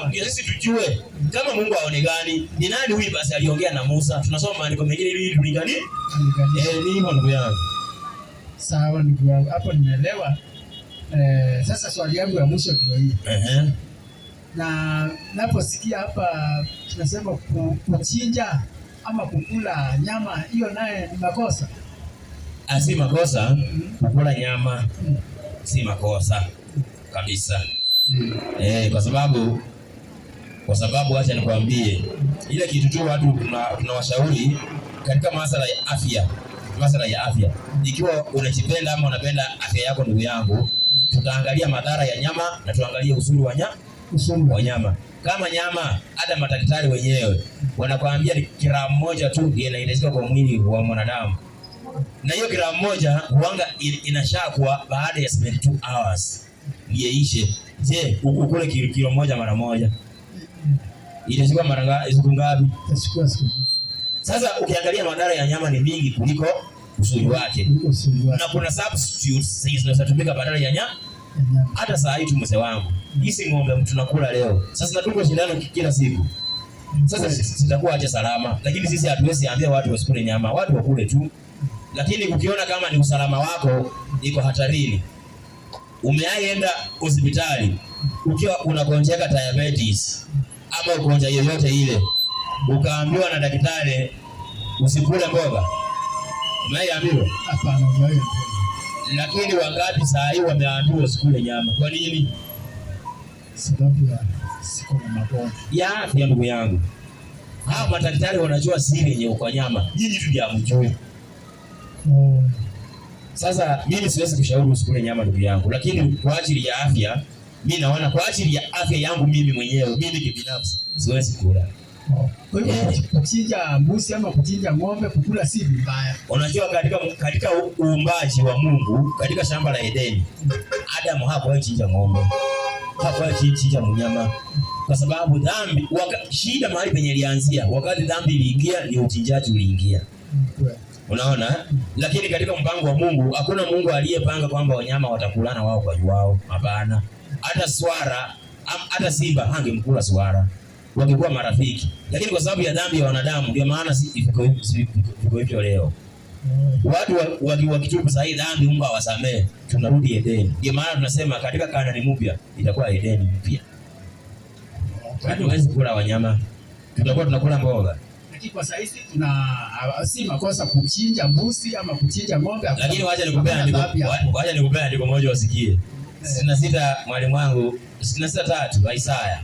ndio sisi tujue kama Mungu aonekani ni nani huyu basi aliongea na Musa. Tunasoma andiko mengine ili tulinganishe. Ni hivyo ndugu yangu. Sawa ndugu yangu, hapo nimeelewa. Sasa swali yangu ya mwisho ndio hii. Na naposikia hapa tunasema kuchinja ama kukula nyama, hiyo naye ni makosa? Si makosa. Kukula nyama si makosa kabisa. Kwa sababu acha nikwambie ile kitu tu watu tunawashauri katika masuala ya afya. Ikiwa unajipenda ama unapenda afya yako ndugu yangu, tutaangalia madhara ya nyama na tuangalie uzuri wa nyama. Kama nyama hata madaktari wenyewe wanakuambia ni gramu moja tu inahitajika kwa mwili wa mwanadamu, na hiyo gramu moja huanga inashakwa baada ya 72 hours iishe. Je, ukule kilo moja mara moja inachukua siku ngapi? Sasa ukiangalia madhara ya nyama ni mingi kuliko uzuri wake, na kuna substitutes zinazotumika badala ya nyama. Hata saa hii tu mzee wangu, hizi ng'ombe tunakula leo, sasa natuko shindano kila siku. Sasa sitakuwa aje salama, lakini sisi hatuwezi ambia watu wasikule nyama, watu wakule tu. Lakini ukiona kama ni usalama wako iko hatarini, umeaenda hospitali ukiwa unagonjeka diabetes ama ugonjwa yoyote ile, ukaambiwa na daktari usikule mboga, umeambiwa hapana, lakini wakati saa hii wameambiwa usikule nyama. Kwa nini? Sababu ya siko na magonjwa ya afya. Ndugu yangu, hao madaktari wanajua siri yenye uko nyama, nyinyi tu ndio hamjui. Sasa mimi siwezi kushauri usikule nyama ndugu yangu, lakini kwa ajili ya afya, mimi naona kwa ajili ya afya yangu mimi mwenyewe, mimi kibinafsi siwezi kula. Kwa hiyo kuchinja mbuzi ama kuchinja ng'ombe kukula si vibaya. Unajua katika uumbaji wa Mungu katika shamba la Edeni, Adamu hakuwahi chinja ng'ombe, hakuwahi chinja mnyama, kwa sababu dhambi shida mahali penye ilianzia wakati dhambi iliingia, ni uchinjaji uliingia. Unaona? Lakini katika mpango wa Mungu hakuna Mungu aliyepanga kwamba wanyama watakulana wao kwa wao. Hapana. Hata swara, hata simba hangemkula swara, wangekuwa marafiki. Lakini kwa sababu ya dhambi ya wanadamu ndio maana iko hivyo leo. Watu wakitubu sahi dhambi Mungu awasamee, tunarudi Edeni. Ndio maana tunasema katika Kanaani mpya itakuwa Edeni mpya. Hatuwezi kula wanyama, tutakuwa tunakula mboga. Lakini kwa sasa hizi si makosa kuchinja mbuzi ama kuchinja ng'ombe. Lakini wacha nikupea andiko moja wasikie. 66 mwalimu wangu 66:3 Isaya.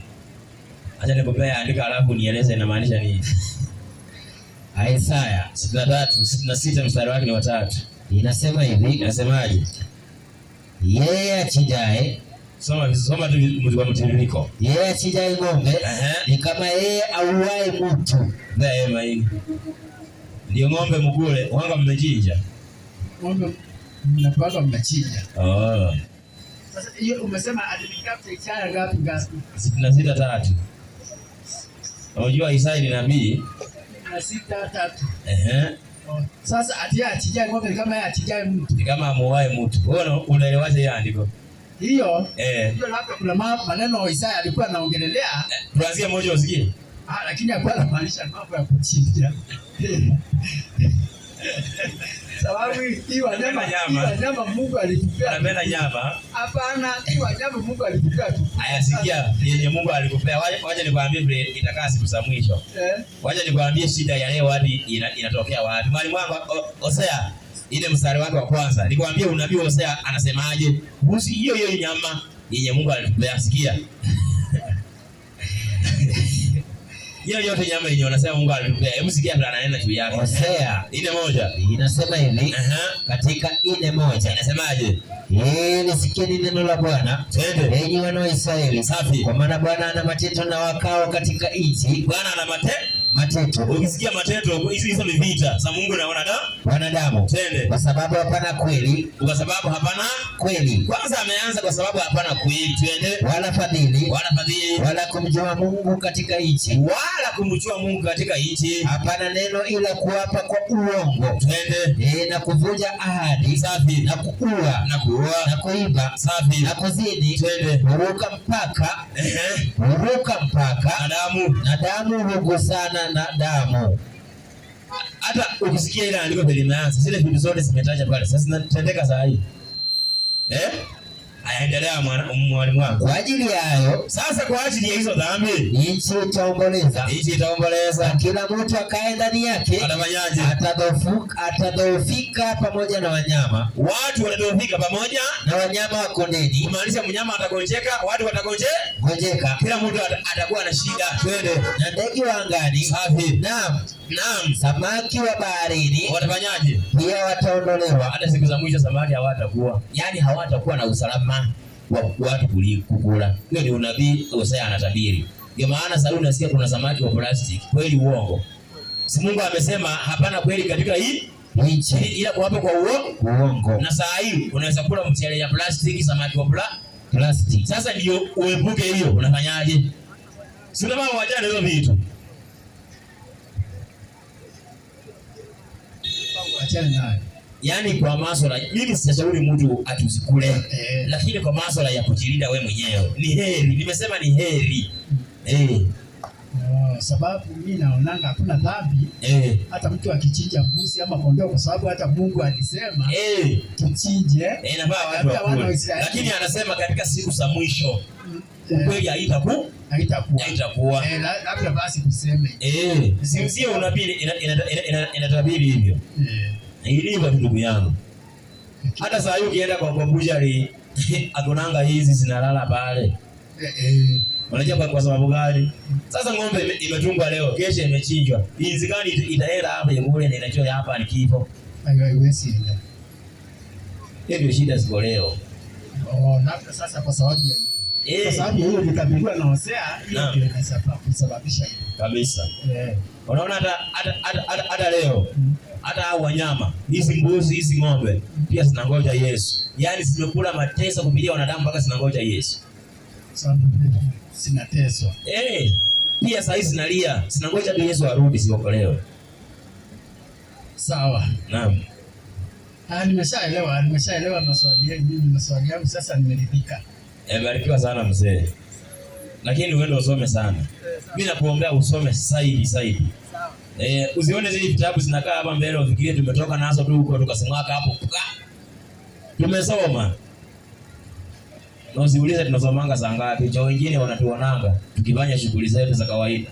Acha nikupea andiko alafu nieleze inamaanisha nini. Isaya 66 mstari wake ni 3. Inasema hivi, inasemaje? Yeye achinjaye, soma tu kwa mtiririko. Yeye achinjaye ng'ombe ni kama yeye auaye mtu. Neema hii. Ndio ng'ombe mkule, wanga mmechinja. Ng'ombe mnapaga mmechinja. Sasa hiyo umesema adikapta Isaya ngapi? 66:3. Unajua Isaya ni nabii. 66:3. Sasa achinjaye ng'ombe kama yeye achinjaye mtu. Ni kama amuaye mtu. Wewe unaelewaje hiyo andiko? Hiyo labda kuna maneno Isaya alikuwa anaongelelea. Tuanzie moja usikie. Lakini hakuwa anamaanisha mambo ya kuchinja. Sababu hii wanyama Mungu alitupea. Anapenda nyama? Hapana, hii wanyama Mungu alitupea tu. Haya, sikia yenye Mungu alikupea. Wacha nikwambie vile itakaa siku za mwisho. Wacha nikwambie shida ya leo hadi inatokea wapi. Mwalimu wangu Hosea ile mstari wake wa kwanza. Nikwambie unabii wa Hosea anasemaje? Kuhusu hiyo nyama yenye Mungu alitupea. Sikia. Hiyo yote nyama yenye wanasema Mungu alitupea. Hebu sikia ndio ananena juu yake. Hosea 4:1 inasema hivi. Katika 4:1 inasemaje? Nisikieni neno la Bwana, enyi wana wa Israeli. Safi. Kwa maana Bwana ana matendo na wakao katika nchi. Bwana ana Mateto. Ukisikia mateto, hizo ni vita za Mungu na wanadamu. Twende. Kwa sababu hapana kweli. Kwa sababu hapana kweli. Kwanza ameanza kwa sababu hapana kweli. Twende. Wala fadhili. Wala kumjua Mungu katika nchi. Wala kumjua Mungu katika nchi. Hapana neno ila kuapa kwa uongo. Twende. Na kuvunja ahadi. Safi. Na kuua. Na kuiba. Safi. Na kuzini. Twende. Huruka mpaka. Na damu hugusana na damu. Hata ukisikia ile andiko limeanza, zile vitu zote zimetaja pale. Sasa zinatendeka saa hii. Aendelea mwalimu wangu. Kwa ajili yayo, sasa kwa ajili ya hizo dhambi, nchi itaomboleza. Kila mtu akae ndani yake. Atafanyaje? Atadhoofika pamoja na wanyama. Watu watadhoofika pamoja na wanyama wa kondeni. Kumaanisha mnyama atagonjeka, watu watagonjeka. Kila mtu atakuwa na shida. Twende. Na ndege wa angani. Safi. Naam. Samaki wa baharini watafanyaje? Pia wataondolewa. Hata siku za mwisho samaki hawatakuwa. Yaani hawatakuwa na usalama wa watu kukula. Hiyo ni unabii Hosea anatabiri. Ndio maana sasa unasikia kuna samaki wa plastiki. Kweli uongo? Si Mungu amesema hapana kweli katika hii nchi ila kwa hapo kwa uongo. Na saa hii unaweza kula mchele ya plastiki, samaki wa plastiki. Sasa ndio uepuke hiyo, unafanyaje? Si kama wajana hizo vitu. Yaani kwa masuala mimi sijashauri mtu atusikule, lakini kwa masuala ya kujilinda we mwenyewe ni heri. Nimesema ni heri. Sababu mimi naonanga hakuna dhambi hata mtu akichinja mbuzi ama kondoo, kwa sababu hata Mungu alisema tuchinje. Inafaa watu wakule. Lakini anasema katika siku za mwisho kweli haitakuwa. Labda basi kuseme. Sio unabii inatabiri hivyo. Ilivyo ndugu yangu. Hata saa hii ukienda kwa bujari akonanga hizi zinalala pale. Unajua kwa sababu gani? Sasa ng'ombe imetungwa leo, kesho imechinjwa. Hizi gani itaenda hapa yule na inachoa hapa ni kifo. Haiwezi enda. Hiyo shida ziko leo. Labda sasa kwa sababu ya hiyo. Kwa sababu hiyo nikabiliwa na Hosea, hiyo ndio inasababisha hiyo. Kabisa. Unaona hata leo hata hao wanyama, hizi mbuzi, hizi ng'ombe pia zinangoja Yesu. Yaani zimekula mateso kupitia wanadamu mpaka zinangoja Yesu. Sababu zinateswa. Pia sasa hizi zinalia, zinangoja tu Yesu arudi siokolewe. Sawa. Naam. Nimeshaelewa maswali yangu sasa nimeridhika. Barikiwa sana mzee. Lakini uende usome sana. Mimi nakuombea usome zaidi. Usione zile vitabu zinakaa hapa mbele ufikirie tumetoka nazo tu huko tukasemwaka hapo. Tumesoma. Na usiulize tunasomanga saa ngapi. Cha wengine wanatuonanga tukifanya shughuli zetu za kawaida.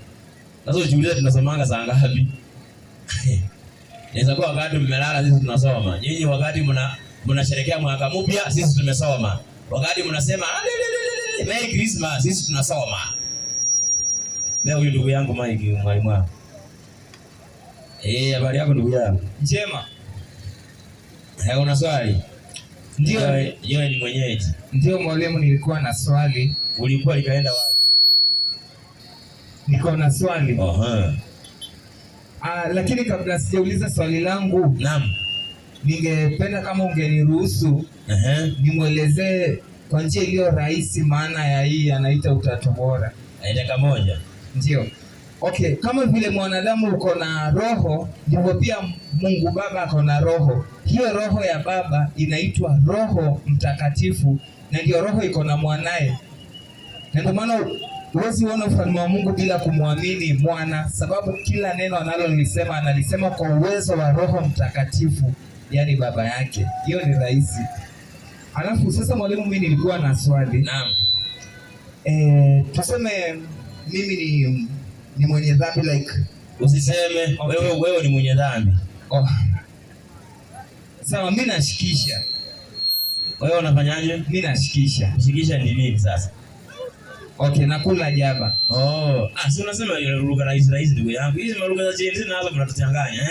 Sasa usiulize tunasomanga saa ngapi. Inaweza kuwa wakati mmelala sisi tunasoma. Nyinyi wakati mnasherehekea mwaka mpya sisi tumesoma. Wakati mnasema Merry Christmas sisi tunasoma. Leo huyu ndugu yangu Mike mwalimu wangu. Habari yako ndugu yangu? Njema. Una swali? Ndio. Yeye ni mwenyeji. Ndio mwalimu, nilikuwa na swali. Ulikuwa likaenda wapi? Niko na swali. Lakini kabla sijauliza swali langu, naam, ningependa kama ungeniruhusu nimwelezee kwa njia iliyo rahisi maana ya hii anaita utatu bora. Dakika moja. Ndio. Okay, kama vile mwanadamu uko na roho, ndivyo pia Mungu Baba ako na roho. Hiyo roho ya Baba inaitwa Roho Mtakatifu, na ndio roho iko na mwanae. Na ndio maana huwezi uona ufalme wa Mungu bila kumwamini mwana, sababu kila neno analolisema analisema kwa uwezo wa Roho Mtakatifu, yani baba yake. Hiyo ni rahisi. Alafu sasa mwalimu, mimi nilikuwa na swali. Naam. Tuseme mimi ni mwenye dhambi like. Usiseme wewe ni mwenye dhambi. Sawa, mimi nashikisha. Wewe unafanyaje? Mimi nashikisha. Kushikisha ni nini sasa? Okay, nakula jaba. Si unasema ile lugha na Israeli ndugu yangu. Hizi lugha za Chinese naanza mnatuchanganya,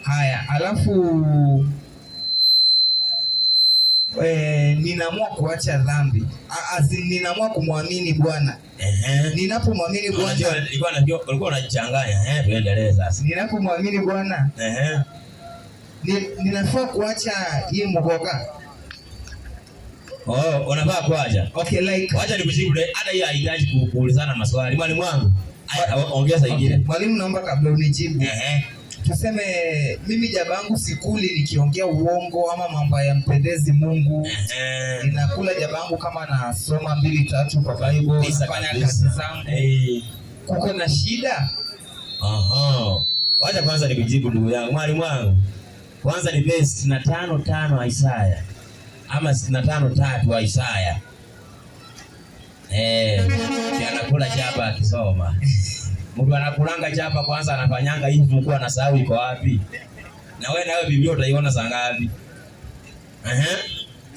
Haya, alafu ninaamua kuacha dhambi. Ninaamua kumwamini Bwana. Ninapomwamini Bwana, ulikuwa unajichanganya. Tuendelee sasa. Ninapomwamini Bwana, ninafaa kuacha hii mgoka. Unafaa kuacha. Okay, like acha nikujibu hata hiyo haihitaji kuulizana maswali. Mwalimu wangu, ongeza ingine. Mwalimu, naomba kabla unijibu. Tuseme mimi jabangu sikuli nikiongea uongo ama mambo yampendezi Mungu. Ninakula jabangu kama nasoma 2-3 kwa Bible, nafanya kazi zangu. Kuko na shida? Wacha kwanza nikujibu ndugu yangu. Mwalimu wangu, kwanza ni verse 65:5 Isaya ama 65:3 Isaya. Anakula chapa akisoma. Mtu anakulanga chapa kwanza anafanyanga hivi, mkuu anasahau iko wapi. Na wewe Biblia utaiona saa ngapi?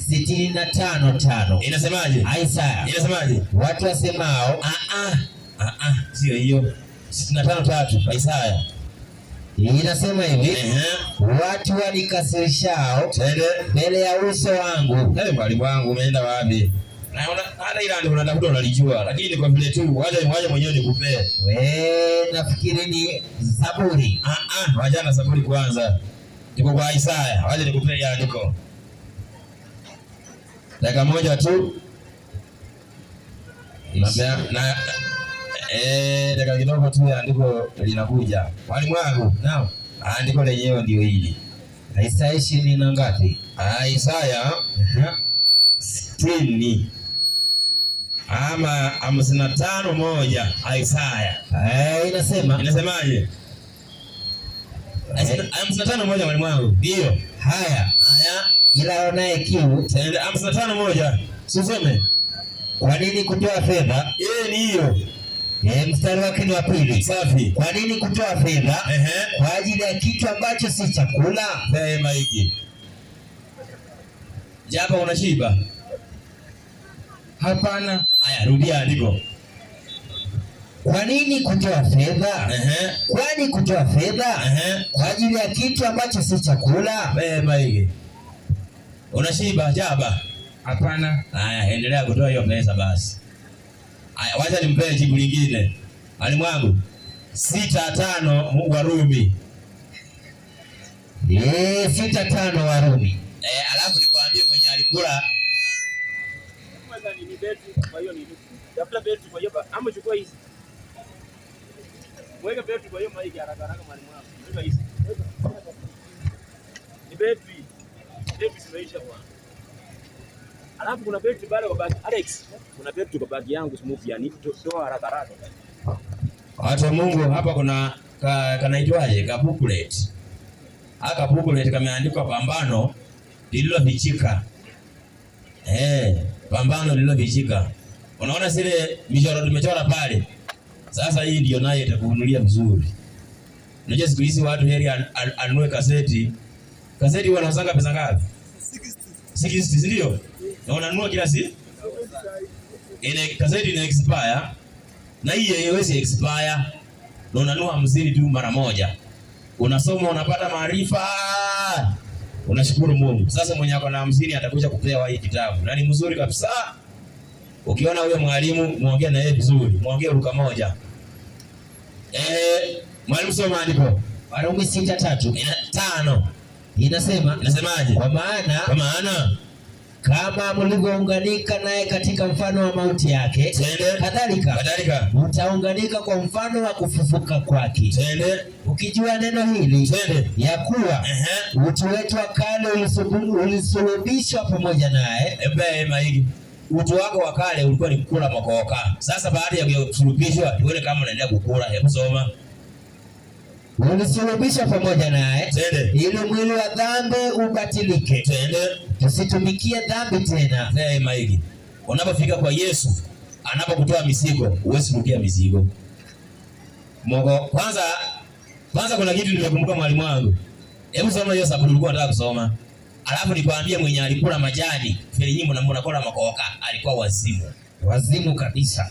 65:5. Inasemaje? Isaya. Inasemaje? Watu wasemao sio hiyo. 65:3 Isaya. Inasema hivi, watu wanikasirishao mbele ya uso wangu. Mwalimu wangu umeenda wapi? Naona hata ile ndio unatafuta unalijua, lakini kwa vile tu waje mwenyewe nikupe. Nafikiri ni Zaburi. Wajana Zaburi kwanza. Niko kwa Isaya, waje nikupe ile andiko. Dakika moja tu. Dakika kidogo tu andiko linakuja. Mwalimu wangu, naam. Andiko lenyewe ndio hili. Isaya 20 na ngapi? Isaya 60 ama 55:1 Isaya. Inasemaje? 55:1 mwalimu wangu. Ndio. Haya. Ila onaye kiu. 55:1. Siseme. Kwa nini kutoa fedha? Ni hiyo. Mstari wake ni wa pili. Safi. Kwa nini kutoa fedha? Kwa ajili ya kitu ambacho si chakula. Sema hiki. Japa unashiba? Hapana. Haya, rudia andiko. Kwa nini kutoa fedha? Kwani kutoa fedha kwa ajili ya kitu ambacho si chakula. Sema hiki. Unashiba Jaba? Hapana. Haya, endelea kutoa hiyo pesa basi. Haya, wacha nimpe jibu lingine. Mwalimu wangu, 6:5 Warumi. 6:5 Warumi. Alafu nikwambie mwenye alikula ni beti, kwa hiyo ni dafuta beti, kwa hiyo ama chukua hizi. Weka beti kwa hiyo maiki haraka mwalimu wangu. Weka hizi. Ni beti. Beti zimeisha bwana. Alafu kuna beti pale kwa bagi Alex. Kuna beti kwa bagi yangu smooth yani toa haraka. Watu wa Mungu, hapa kuna kanaitwaje? Kabukulet. Haka bukulet kameandikwa pambano lililofichika. Pambano lililofichika. Unaona zile michoro tumechora pale. Sasa hii ndio naye itakufunulia vizuri. Unajua siku hizi watu heri anunue kaseti. Kaseti wanauzanga pesa ngapi? 60, ndio? Na unanunua kila siku? Ile kaseti ina expire. Na hii haiwezi expire. Na unanunua 50 tu mara moja. Unasoma, unapata maarifa. Unashukuru Mungu. Sasa mwenye ako na 50 atakuja kupewa hii kitabu. Na ni mzuri kabisa. Ukiona huyo mwalimu muongee na yeye vizuri. Muongee lugha moja. Mwalimu soma andiko. Warumi 6:5. Inasemaje? Kwa maana kama mlivyounganika naye katika mfano wa mauti yake, kadhalika mtaunganika kwa mfano wa kufufuka kwake. Ukijua neno hili ya kuwa utu wetu wa kale ulisulubishwa pamoja naye. Utu wako wa kale ulikuwa ni kukula makoka. Sasa baada ya kusulubishwa, tuone kama unaendelea kukula. Hebu soma. Ulisulubishwa pamoja naye ili mwili wa dhambi ubatilike, tusitumikie dhambi tena. Unapofika kwa Yesu, anapokutoa mizigo, huwezi kurudia mizigo. Mungu kwanza kuna kitu nimekumbuka mwalimu wangu. Hebu soma hiyo sababu ulikuwa unataka kusoma. Alafu nikwambie mwenye alikula majani, feli nyingi na mbona kula makoka, alikuwa wazimu. wazimu kabisa.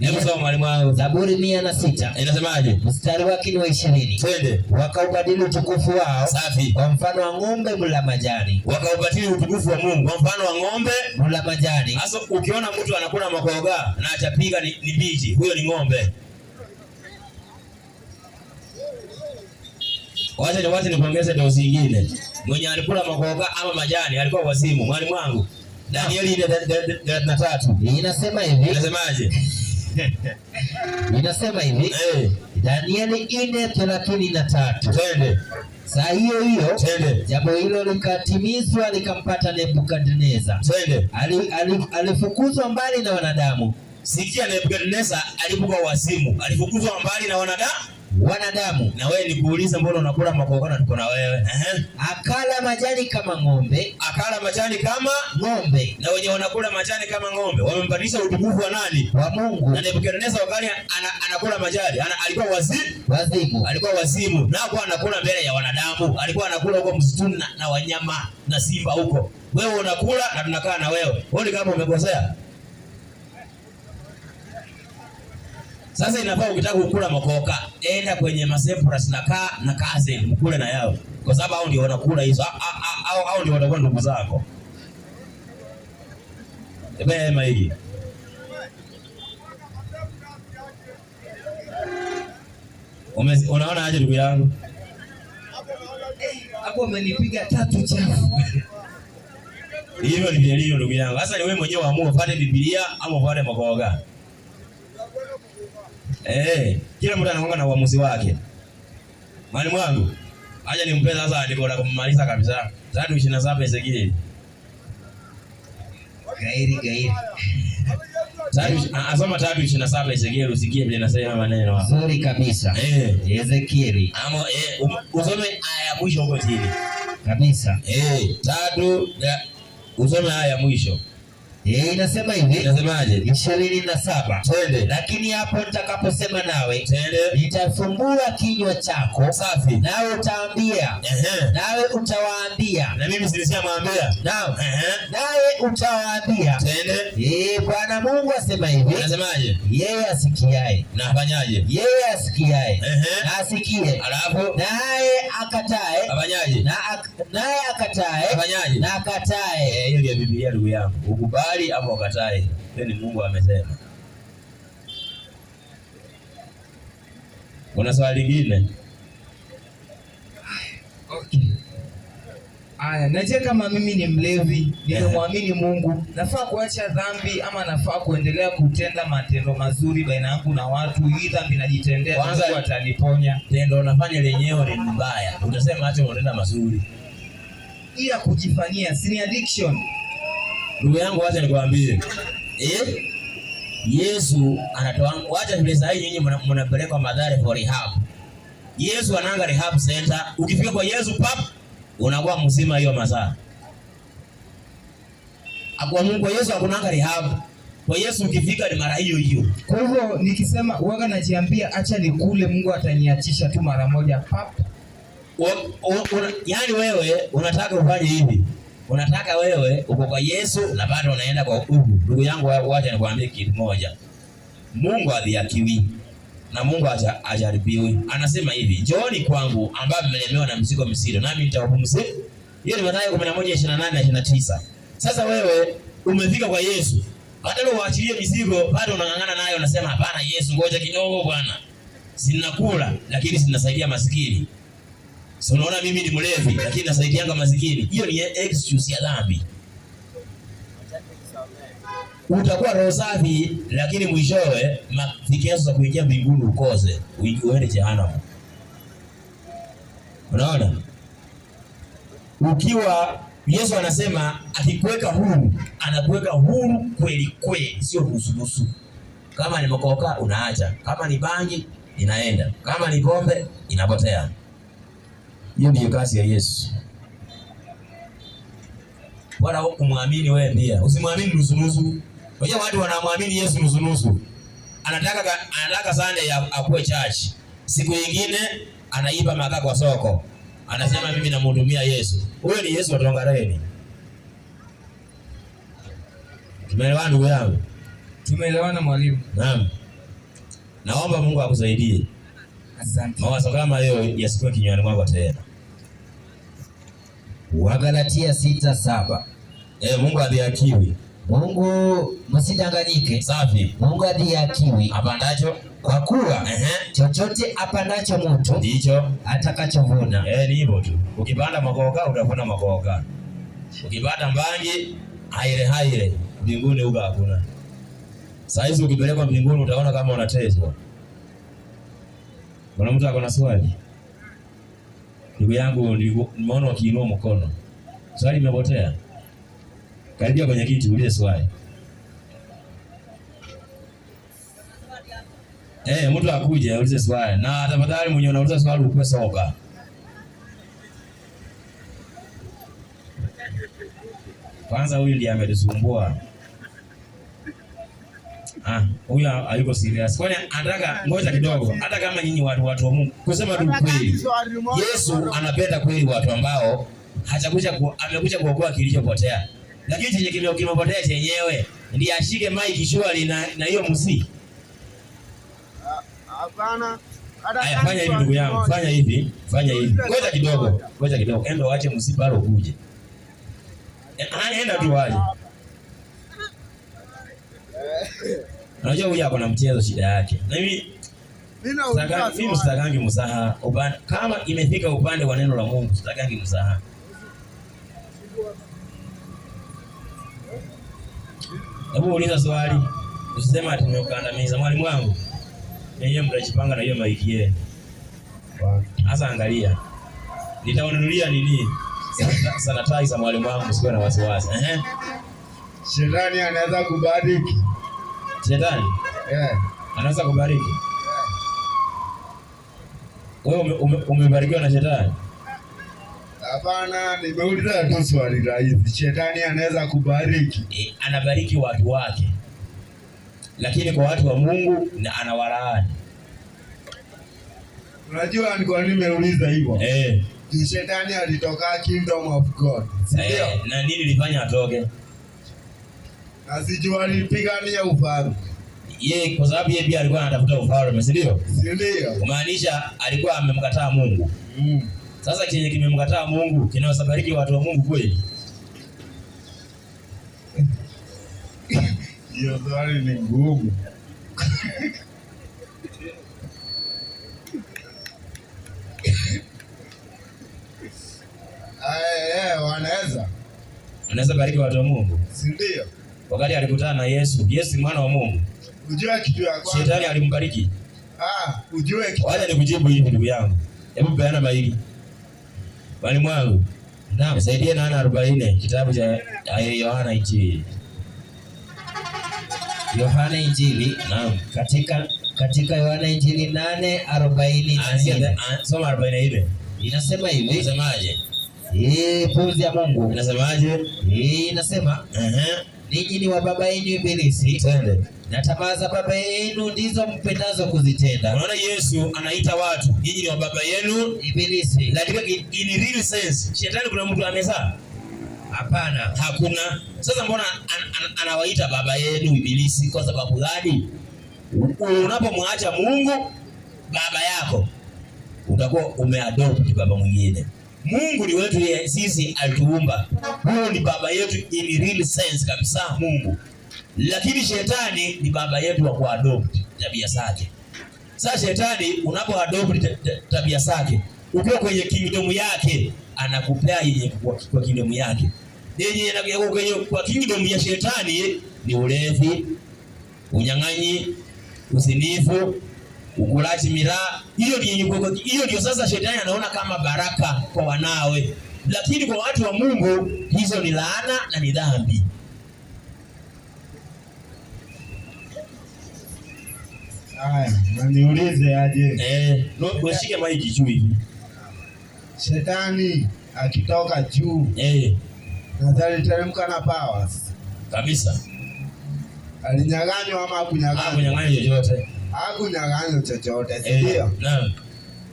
Hebu soma mwalimu wangu. Zaburi 106. Inasemaje? Mstari wake ni wa 20. Twende. Wakaubadili utukufu wao. Safi. Kwa mfano wa ng'ombe mla majani. Wakaubadili utukufu wa Mungu kwa mfano wa ng'ombe mla majani. Sasa ukiona mtu anakula makoga na achapiga ni bichi, huyo ni ng'ombe. Wacha nikuongeze dozi nyingine. Mwenye alikula makoga ama majani alikuwa wazimu. Mwalimu wangu. Danieli 3:3. Inasema hivi. Inasemaje? Inasema hivi. Danieli 4:33. Twende. Saa hiyo twende. Jambo hilo likatimizwa likampata Nebukadneza. Twende. Alifukuzwa mbali na wanadamu. Sikia, Nebukadneza alipokuwa wazimu, alifukuzwa mbali na wanadamu. Na wewe nikuuliza, mbona unakula makoga na tuko na wewe? Akala majani kama ng'ombe. Akala majani kama ng'ombe. Na wenye wanakula majani kama ng'ombe wamempandisha utukufu wa nani? Wa Mungu. Na Nebukadneza wakati anakula majani, alikuwa wazimu. Alikuwa wazimu. Na hakuwa anakula mbele ya wanadamu. Alikuwa anakula huko msituni na wanyama na simba huko. Wewe unakula na tunakaa na wewe. Wewe kama umekosea. Sasa inafaa ukitaka kukula makoka, enda kwenye masempras na kaze mkule na yao. Kwa sababu hao ndio wanakula hizo. Hao ndio watakuwa ndugu zako. Ema hiki. Unaona aje ndugu yangu? Hapo umenipiga tatu chafu. Hivyo ni vilio ndugu yangu. Sasa ni wewe mwenyewe uamue upate Biblia ama upate makoga. Kila mtu anakuwa na uamuzi wake. Mwalimu wangu, acha nimpe sasa andiko la kumaliza kabisa. 3:27 Ezekiel. Gairi. Asoma 3:27 Ezekiel, usikie vile nasema maneno hapo. Nzuri kabisa. Ezekiel. Ama usome aya ya mwisho huko chini. Kabisa. 3 usome aya ya mwisho. Inasema hivi. Inasemaje? 27. Twende. Lakini hapo nitakaposema nawe, twende, nitafumbua kinywa chako. Safi. Nawe utaambia. Nawe utawaambia. Na mimi silishamwambia. Naam. Nawe utawaambia. Twende. Bwana Mungu asema hivi. Anasemaje? Yeye asikiaye. Na afanyaje? Yeye asikiaye. Na asikie. Alafu naye akatae. Afanyaje? Naye akatae. Afanyaje? Na akatae. Hiyo ndio Biblia ndugu yangu. Ukubali ama ukatae. Ni Mungu amesema. Kuna swali lingine? Okay. Naje kama mimi ni mlevi, nimemwamini Mungu, nafaa kuacha dhambi ama nafaa kuendelea kutenda matendo mazuri baina yangu na watu? Hii dhambi najitendea, Mungu ataniponya. Tendo unafanya lenyewe ni mbaya. Utasema acha unatenda mazuri. Hii ya kujifanyia si ni addiction. Ndugu yangu, acha nikwambie. Yesu anatoa, acha vile saa hii nyinyi mnapelekwa Mathare for rehab. Yesu anaanga rehab center. Ukifika kwa Yesu pap unakuwa mzima hiyo masaa. Kwa Mungu, kwa Yesu hakunanga rehab. Kwa Yesu ukifika ni mara hiyo hiyo. Kwa hivyo nikisema waga najiambia acha nikule, Mungu ataniachisha tu mara moja pap. Yaani wewe unataka ufanye hivi. Unataka wewe uko kwa Yesu na bado unaenda kwa ugu. Ndugu yangu, wacha nikwambie kitu moja. Mungu hadhihakiwi na Mungu hajaribiwi. Anasema hivi, njooni kwangu ambao mmelemewa na mzigo mzito nami nitawapumzisha. Hiyo ni Mathayo 11:28-29. Sasa wewe umefika kwa Yesu. Hata leo waachilie mizigo bado unang'ang'ana nayo, unasema hapana Yesu, ngoja kidogo bwana. Sinakula lakini sinasaidia maskini. So unaona mimi ni mlevi lakini nasaidianga maskini. Hiyo ni excuse ya dhambi. Utakuwa roho safi lakini mwishowe mafikizo za kuingia mbinguni ukose, uende jehanamu. Unaona? Ukiwa Yesu anasema akikuweka huru, anakuweka huru kweli kweli, sio nusu nusu. Kama ni makoka unaacha, kama ni bangi inaenda, kama ni pombe inapotea. Hiyo ndiyo kazi ya Yesu. Bwana kumwamini wewe pia. Usimwamini nusu nusu. Unajua watu wanamwamini Yesu nusu nusu. Anataka Sunday akuwe church. Siku nyingine anaiba makaa kwa soko. Anasema mimi namhudumia Yesu. Huyo ni Yesu wa Tongareni. Tumeelewana ndugu yangu? Tumeelewana mwalimu? Naam. Naomba Mungu akusaidie. Asante. Mawazo kama hayo yasikuwe kinywani mwako tena. Wagalatia 6:7. Mungu adhihakiwi. Mungu msidanganyike. Safi. Mungu adhihakiwi. Apandacho Kwa kuwa chochote apandacho mtu ndicho atakachovuna. Ni hivyo tu. Ukipanda makoka utavuna makoka. Ukipanda mbangi haire mbinguni huko hakuna. Sasa hizi ukipelekwa mbinguni utaona kama unatezwa. Kuna mtu akona swali? Ndugu yangu nimeona ukiinua mkono. Swali limepotea. Karibia kwenye kiti ulize swali. Mtu akuje aulize swali. Na tafadhali mwenye unauliza swali ukue soka. Kwanza huyu ndiye ametusumbua. Huyu hayuko serious. Kwani anataka ngoja kidogo. Hata kama nyinyi watu wa Mungu, kusema tu kweli. Yesu anapenda kweli watu ambao amekuja kuokoa kilichopotea. Lakini chenye kimepotea chenyewe ndiye ashike mic shwari na hiyo muziki. Hapana. Fanya hivi ndugu yangu, fanya hivi. Ngoja kidogo. Enda waache msiba pale ukuje. Enda tu waje. Unajua huyu hapa na mchezo shida yake. Na mimi sitakangi msaha. Kama imefika upande wa neno la Mungu, sitakangi msaha. Hebu uliza swali. Usisema ati nimekandamiza mwalimu wangu. Yeye mtajipanga na hiyo maiki yenu. Sasa angalia. Nitaonunulia nini? Sanitizer mwalimu wangu, usiwe na wasiwasi. Shetani anaweza kubariki. Shetani? Anaweza kubariki. Wewe umebarikiwa na shetani? Hapana, nimeuliza tu swali rahisi. Shetani anaweza kubariki? Anabariki watu wake. Lakini kwa watu wa Mungu na anawalaani. Unajua ni kwa nini nimeuliza hivyo? Shetani alitoka Kingdom of God. Ndio. Na nini lifanya atoke? Asijua alipigania ufalme. Kwa sababu yeye pia alikuwa anatafuta ufalme, si ndio? Ndio. Kumaanisha alikuwa amemkataa Mungu. Sasa chenye kimemkataa Mungu kinawasabariki watu wa Mungu kweli? Hiyo swali ni ngumu. Wanaweza bariki watu wa Mungu. Si ndio? Wakati alikutana na Yesu mwana wa Mungu. Ujue kitu ya kwanza. Shetani alimbariki. Ujue kitu. Wacha nikujibu hivi ndugu yangu. Hebu peana maiki. Bali mwangu. Naam, saidia na 40 kitabu cha Yohana Injili. Yohana Injili. Naam. Katika Yohana Injili 8:40. Soma 40 ile. Inasema hivi. Inasemaje? Pumzi ya Mungu. Inasemaje? Inasema ninyi ni wa baba yenu Ibilisi. Twende. Na tamaa za baba yenu ndizo mpendazo kuzitenda. Unaona Yesu anaita watu, ninyi ni wa baba yenu Ibilisi. Lakini in real sense, shetani kuna mtu amezaa? Hapana, hakuna. Sasa mbona anawaita baba yenu Ibilisi kwa sababu gani? Unapomwacha Mungu baba yako, utakuwa umeadopt baba mwingine. Mungu ni wetu, sisi alituumba. Mungu ni baba yetu in real sense kabisa Mungu. Lakini shetani ni baba yetu wa kuadopt tabia zake. Sasa shetani unapoadopt tabia zake, ukiwa kwenye kingdom yake, anakupea yenye kwa kingdom yake. Yenye kwa kingdom ya shetani ni ulevi, unyang'anyi, usinifu, ukulaji miraa. Hiyo ndio sasa shetani anaona kama baraka kwa wanawe. Lakini kwa watu wa Mungu hizo ni laana na ni dhambi. Na niulize aje. Ushike maiki juu hivi. Shetani akitoka juu. Na aliteremka na powers. Kabisa. Alinyang'anywa ama hakunyang'anywa? Hakunyang'anywa chochote. Hakunyang'anywa chochote, ndio? Naam.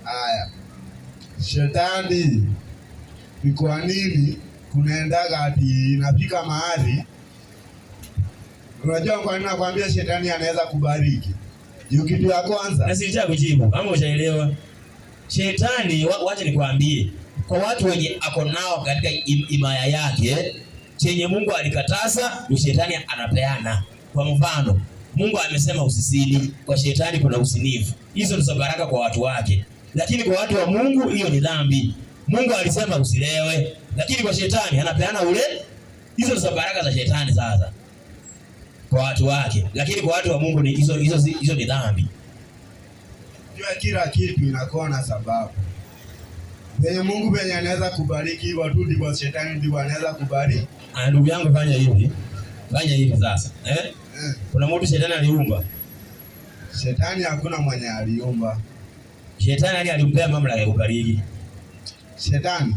Haya. Shetani ni kwa nini kunaendaga ati inafika mahali Unajua kwa nini nakwambia shetani anaweza kubariki? Hiyo kitu ya kwanza. Na sitaki kujibu. Kama ushaelewa. Shetani wacha nikwambie, kwa watu wenye ako nao katika imaya yake, chenye Mungu alikataza ndio shetani anapeana. Kwa mfano, Mungu amesema usizini, kwa shetani kuna usinifu. Hizo ndizo baraka kwa watu wake. Lakini kwa watu wa Mungu hiyo ni dhambi. Mungu alisema usilewe, lakini kwa shetani anapeana ule. Hizo ndizo baraka za shetani sasa kwa watu wake, lakini kwa watu wa Mungu ni hizo ni dhambi. Jua kila kitu inakuwa na sababu. Venye Mungu venye anaweza kubariki hivyo tu ndivyo shetani ndivyo anaweza kubariki. Ndugu yangu fanya hivi. Fanya hivi sasa. Kuna mtu shetani aliumba. Shetani hakuna mwenye aliumba. Shetani alimpea mamlaka ya kubariki. Shetani?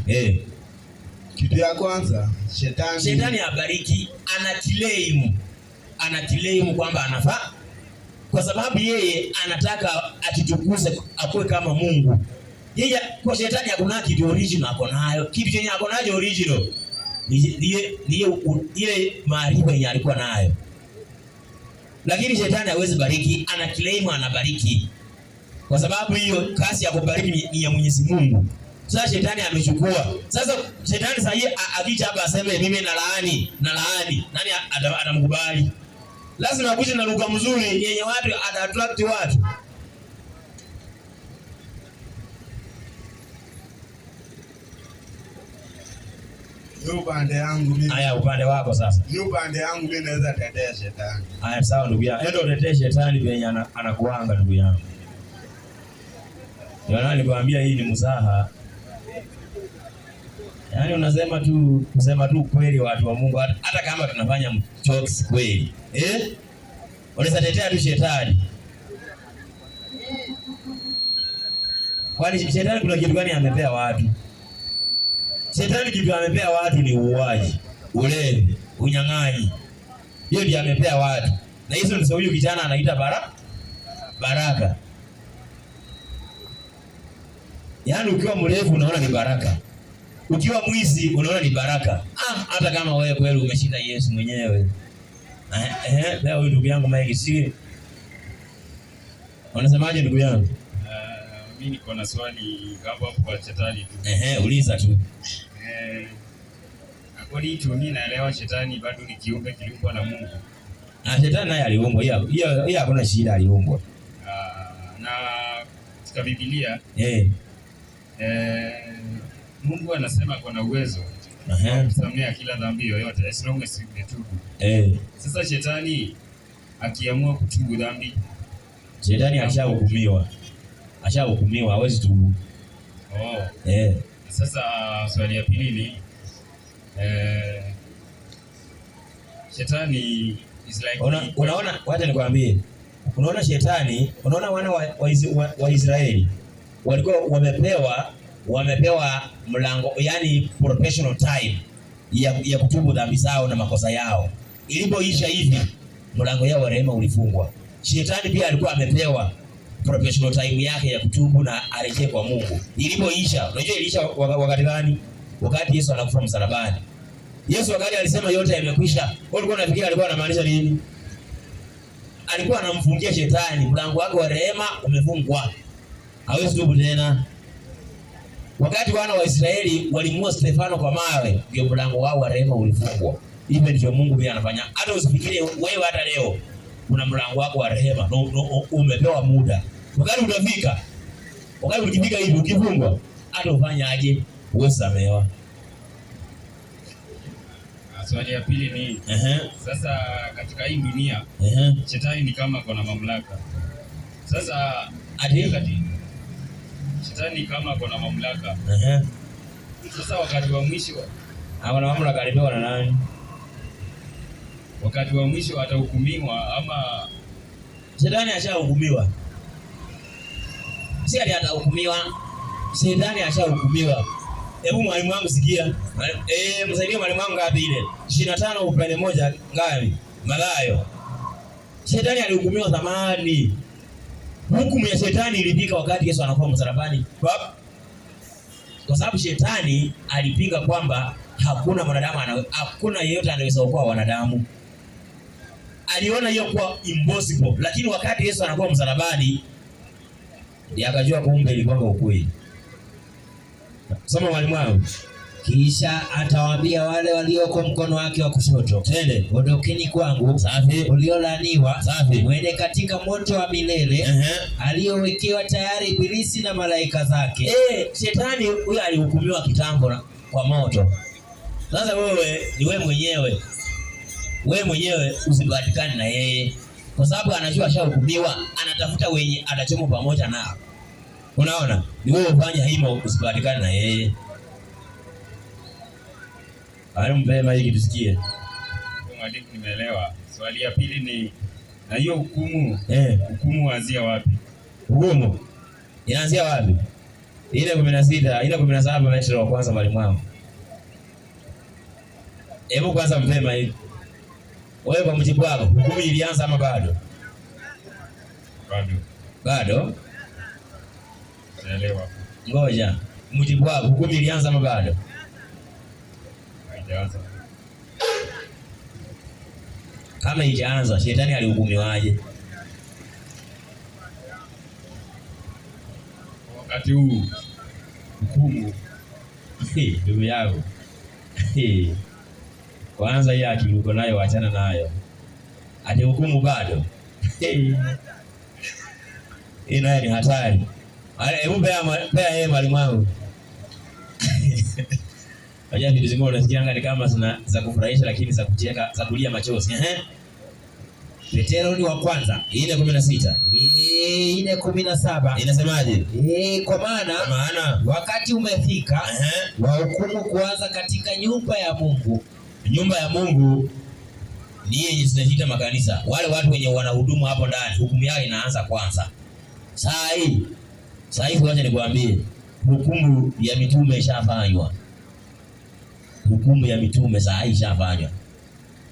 Kitu ya kwanza, shetani abariki, anaclaim kwamba anafaa. Kwa sababu yeye anataka atitukuze akue kama Mungu. Yeye kwa shetani hakuna kitu original ako nayo. Kitu chenye ako nayo original ile maarifa yenye alikuwa nayo. Lakini shetani hawezi bariki, anaclaim anabariki. Kwa sababu hiyo kazi ya kubariki ni ya Mwenyezi Mungu. Sasa shetani amechukua. Sasa shetani sasa akija hapa aseme mimi na laani, nani atamkubali? Lazima akuje na lugha mzuri yenye watu attract watu. Upande yangu mimi. Haya, upande wako sasa. Upande yangu mimi naweza tetea shetani. Haya, sawa ndugu yangu. Ndio tetea shetani venye anakuanga ndugu yangu. Ndio nilikwambia hii ni mzaha. Yaani unasema tu kusema tu kweli watu wa Mungu hata kama tunafanya jokes kweli. Unaweza tetea tu shetani. Kwani shetani kuna kitu gani amepea watu? Shetani kitu amepea watu ni uuaji, ulevi, unyang'anyi. Hiyo ndiyo amepea watu. Na hizo ndio huyu kijana anaita baraka. Yaani ukiwa mrefu unaona ni baraka. Ukiwa mwizi unaona ni baraka. Hata kama wewe kweli umeshinda Yesu mwenyewe. Leo huyu ndugu yangu Mike si. Unasemaje ndugu yangu? Mimi niko na swali hapo kwa shetani tu. Uliza tu. Kwani tu mimi naelewa shetani bado ni kiumbe kiliumbwa na Mungu. Shetani naye aliumbwa. Hiyo hakuna shida, aliumbwa. Na katika Biblia Mungu anasema kuna uwezo wa kusamea kila dhambi yoyote as long as you tubu. Sasa shetani akiamua kutubu dhambi, shetani ashahukumiwa, hawezi tubu. Sasa swali ya pili ni shetani is like unaona, wacha nikwambie. Unaona shetani, unaona wana wa Israeli walikuwa wamepewa mlango, yani professional time ya kutubu dhambi zao na makosa yao. Ilipoisha hivi mlango yao wa rehema ulifungwa. Shetani pia alikuwa amepewa professional time yake ya kutubu na arejee kwa Mungu. Ilipoisha, unajua ilisha wakati gani? Wakati Yesu anakufa msalabani. Yesu wakati alisema yote yamekwisha, ulikuwa unafikiri alikuwa anamaanisha nini? Alikuwa anamfungia shetani mlango wake wa rehema umefungwa. Hawezi tubu tena. Wakati wana wa Israeli walimua Stefano kwa mawe, ndio mlango wao wa rehema ulifungwa. Hivyo ndivyo Mungu pia anafanya. Hata usifikirie wewe hata leo kuna mlango wako wa rehema, umepewa muda. Wakati utafika, wakati ukifika hivi ukifungwa, hata ufanye aje uwesamewa. Swali ya pili ni sasa katika hii dunia shetani ni kama kuna mamlaka. Sasa shetani kama kuna mamlaka. Sasa wakati wa mwisho ana mamlaka alipewa na nani? Wakati wa mwisho atahukumiwa ama shetani ashahukumiwa? Si atahukumiwa. Shetani ashahukumiwa. Hebu mwalimu wangu sikia. Msaidie mwalimu wangu ngapi ile? 25 upande moja ngapi? Mathayo. Shetani alihukumiwa zamani. Hukumu ya shetani ilifika wakati Yesu anakufa msalabani. Kwa sababu shetani alipinga kwamba hakuna mwanadamu hakuna yeyote anayeweza kuokoa wanadamu. aliona hiyo kuwa impossible, lakini wakati Yesu anakuwa msalabani akajua kumbe ilikuwa ukweli. Soma mwalimu wangu. Kisha atawaambia wale walioko mkono wake wa kushoto, twende, ondokeni kwangu, safi, uliolaniwa, safi, mwende katika moto wa milele aliowekewa tayari Ibilisi na malaika zake. Shetani huyo alihukumiwa kitambo kwa moto. Sasa wewe ni wewe mwenyewe usibahatikane na yeye, kwa sababu anajua ashahukumiwa, anatafuta wenye atachoma pamoja nao. Unaona, ni wewe ufanya hima, usibahatikane na yeye. Mpema hiki tusikie. Mwalimu, nimeelewa. Swali ya pili ni na hiyo hukumu, hukumu huanzia wapi? Hukumu inaanzia wapi? Ile 16, ile 17 mstari wa kwanza mwalimu wangu. Hebu kwanza mpema hiki. Wewe kwa mjibu wako, hukumu ilianza ama bado? Bado? Naelewa. Ngoja. Mjibu wako, hukumu ilianza ama bado? Haijaanza. Kama haijaanza, shetani alihukumiwaje? Wakati huu hukumu ndugu yangu. Kwanza hii akili uko nayo waachana nayo. Ati hukumu bado. Hii nayo ni hatari. Hebu pea yeye mwalimu wangu. Wajua vitu zingine unasikia ni kama za kufurahisha lakini za kucheka, za kulia machozi. Petero ni wa kwanza 4:16. 4:17. Inasemaje? Kwa maana wakati umefika wa hukumu kuanza katika nyumba ya Mungu. Nyumba ya Mungu ni yenye tunajiita makanisa. Wale watu wenye wanahudumu hapo ndani, hukumu yao inaanza kwanza. Saa hii wacha nikwambie, hukumu ya mitume ishafanywa. Hukumu ya mitume saa hii ishafanywa.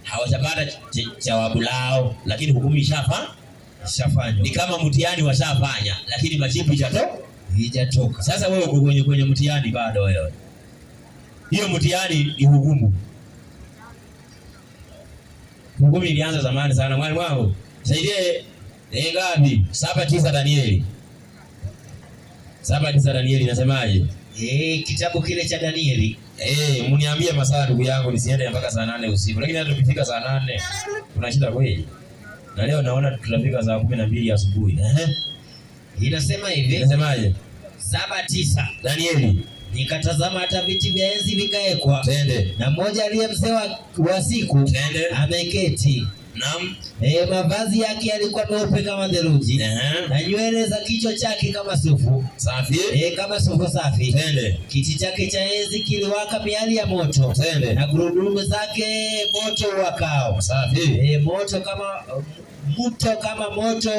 Hawajapata jawabu lao, lakini hukumu ishafanywa. Ni kama mtihani washafanya, lakini majibu haijatoka. Sasa wewe uko kwenye mtihani bado wewe. Hiyo mtihani ni hukumu. Hukumu ilianza zamani sana. Mwalimu wangu, saidie ngapi? 7:9 Danieli. 7:9 Danieli inasemaje? Kitabu kile cha Danieli. Mniambie masaa ndugu yangu, nisiende mpaka saa 8 usiku. Lakini hata tukifika saa 8 kuna shida kweli. Na leo naona tutafika saa 12 asubuhi. Inasema hivi. Inasemaje? 7:9 Danieli. Nikatazama hata viti vya enzi vikawekwa. Twende. Na mmoja aliye mzee wa siku ameketi. Naam. Mavazi yake yalikuwa meupe kama theluji. Na nywele za kichwa chake kama sufu safi. Kama sufu safi. Twende. Kiti chake cha enzi kiliwaka miali ya moto. Twende. Na gurudumu zake moto wakao. Safi. Moto kama moto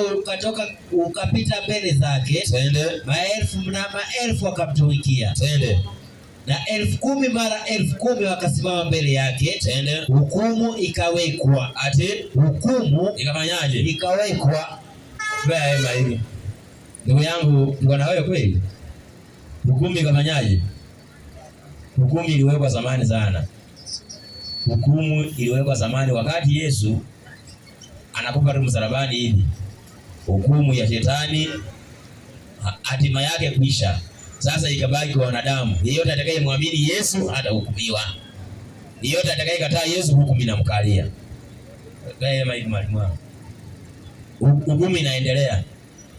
ukapita mbele zake. Twende. Maelfu na maelfu wakamtumikia. Twende. Na 10,000 mara 10,000 wakasimama mbele yake. Twende. Hukumu ikawekwa. Ati hukumu ikafanyaje? Ikawekwa. Wewe hivi. Ndugu yangu, tuko na wewe kweli? Hukumu ikafanyaje? Hukumu iliwekwa zamani sana. Hukumu iliwekwa zamani wakati Yesu anakufa msalabani hivi. Hukumu ya shetani hatima yake kwisha. Sasa ikabaki kwa wanadamu. Yeyote atakayemwamini Yesu hatahukumiwa. Yeyote atakayekataa Yesu hukumu inamkalia. Hukumu inaendelea.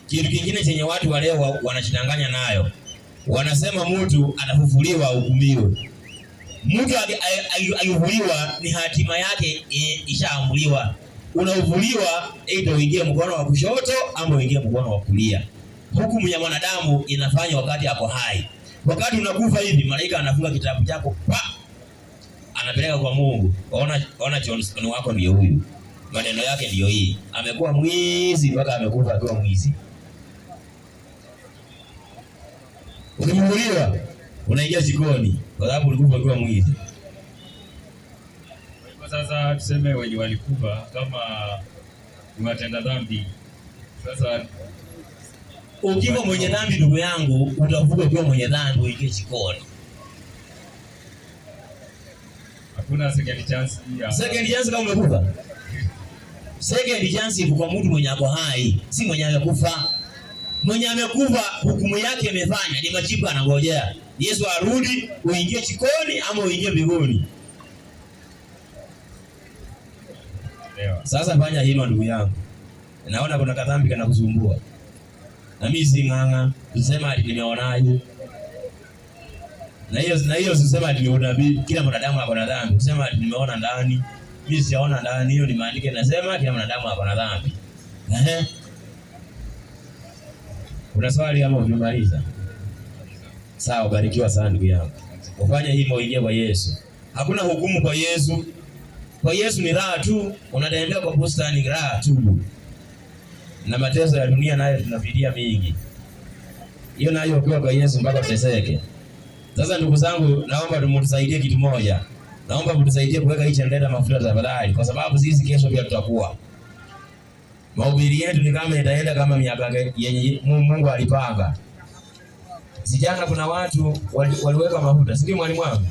Kitu kingine chenye watu wa leo wanachidanganya nayo, wanasema mtu atafufuliwa hukumiwe. Mtu aliyefufuliwa ni hatima yake ishaamuliwa. Unafufuliwa aidha uingie mkono wa kushoto ama uingie mkono wa kulia. Hukumu ya mwanadamu inafanywa wakati ako hai. Wakati unakufa hivi, malaika anafunga kitabu chako, anapeleka kwa Mungu. Ona Johnson wako ndio huyu. Maneno yake ndio hii. Amekuwa mwizi mpaka amekufa akiwa mwizi. Ukifufuliwa unaingia jikoni kwa sababu ulikufa ukiwa mwizi. Kwa sasa tuseme wenye walikufa kama watenda dhambi. Sasa ukiwa mwenye dhambi ndugu yangu, utafufuka ukiwa mwenye dhambi uingie jikoni. Hakuna second chance. Second chance kama umekufa. Second chance iko kwa mtu mwenye ako hai, si mwenye amekufa. Mwenye amekufa hukumu yake imefanya, ni majibu anangojea. Yesu arudi, uingie jikoni ama uingie mbinguni. Sasa fanya hilo ndugu yangu. Naona kuna kadhambi kana kusumbua. Na mimi si nganga, kusema ati nimeonaje. Na hiyo sisema ati ni unabii, kila mwanadamu ako na dhambi. Kusema ati nimeona ndani, mimi sijaona ndani, hiyo ni maandiko yanasema kila mwanadamu ako na dhambi. Kuna swali ama umemaliza? Sawa, barikiwa sana ndugu yangu. Ufanye hivyo uingie kwa Yesu. Hakuna hukumu kwa Yesu. Kwa Yesu ni raha tu, unatembea kwa bustani raha tu. Na mateso ya dunia nayo tunafidia mingi. Hiyo nayo ukiwa kwa Yesu mpaka uteseke. Sasa ndugu zangu, naomba tumtusaidie kitu moja. Naomba mtusaidie kuweka hii chandela mafuta tafadhali, kwa sababu sisi kesho pia tutakuwa. Mahubiri yetu ni kama itaenda kama miaka yenye Mungu alipanga. Sijana kuna watu waliweka mafuta. Si ndio mwalimu wangu?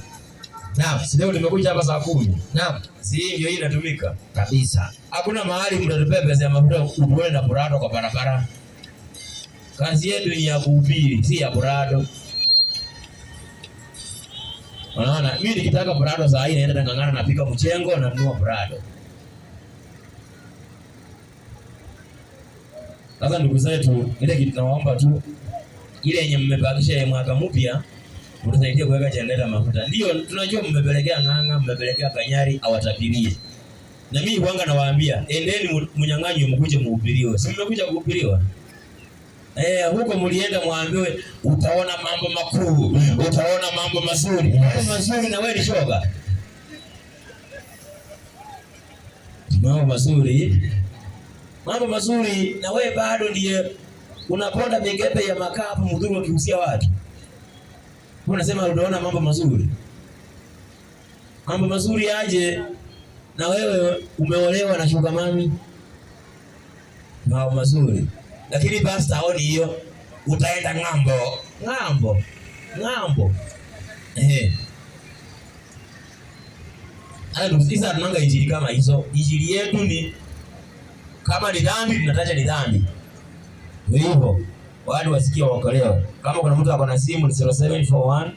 Naam, si leo nimekuja hapa saa 10. Naam, si ndio hii inatumika kabisa. Hakuna mahali mtatupea pesa ya mafuta uwe na burado kwa barabara. Kazi yetu ni ya kuhubiri, si ya burado. Unaona, mimi nikitaka burado saa hii naenda ngangana napika mchengo na nunua burado. Sasa ndugu zetu, ile kitu tunaomba tu ile yenye mmebakisha ya mwaka mpya mtasaidia kuweka chandela mafuta. Ndio tunajua mmepelekea nganga, mmepelekea Kanyari awatabirie. Na mimi huanga nawaambia, endeni mnyang'anyo mkuje mhubiriwe. Si mmekuja kuhubiriwa? Huko mlienda muambiwe utaona mambo makuu, utaona mambo mazuri. Mambo mazuri na wewe ni shoga. Mambo mazuri. Mambo mazuri na wewe bado ndiye unaponda migepe ya makapu mdhuru ukihusia watu. Unasema unaona mambo mazuri. Mambo mazuri aje na wewe umeolewa na shuga mami. Mambo mazuri. Lakini basi taoni hiyo utaenda ng'ambo. Hayo sisi tunanga injili kama hizo. Injili yetu ni kama ni dhambi tunataja ni dhambi. Hivyo watu wasikie waokolewe. Kama kuna mtu akona simu ni 0741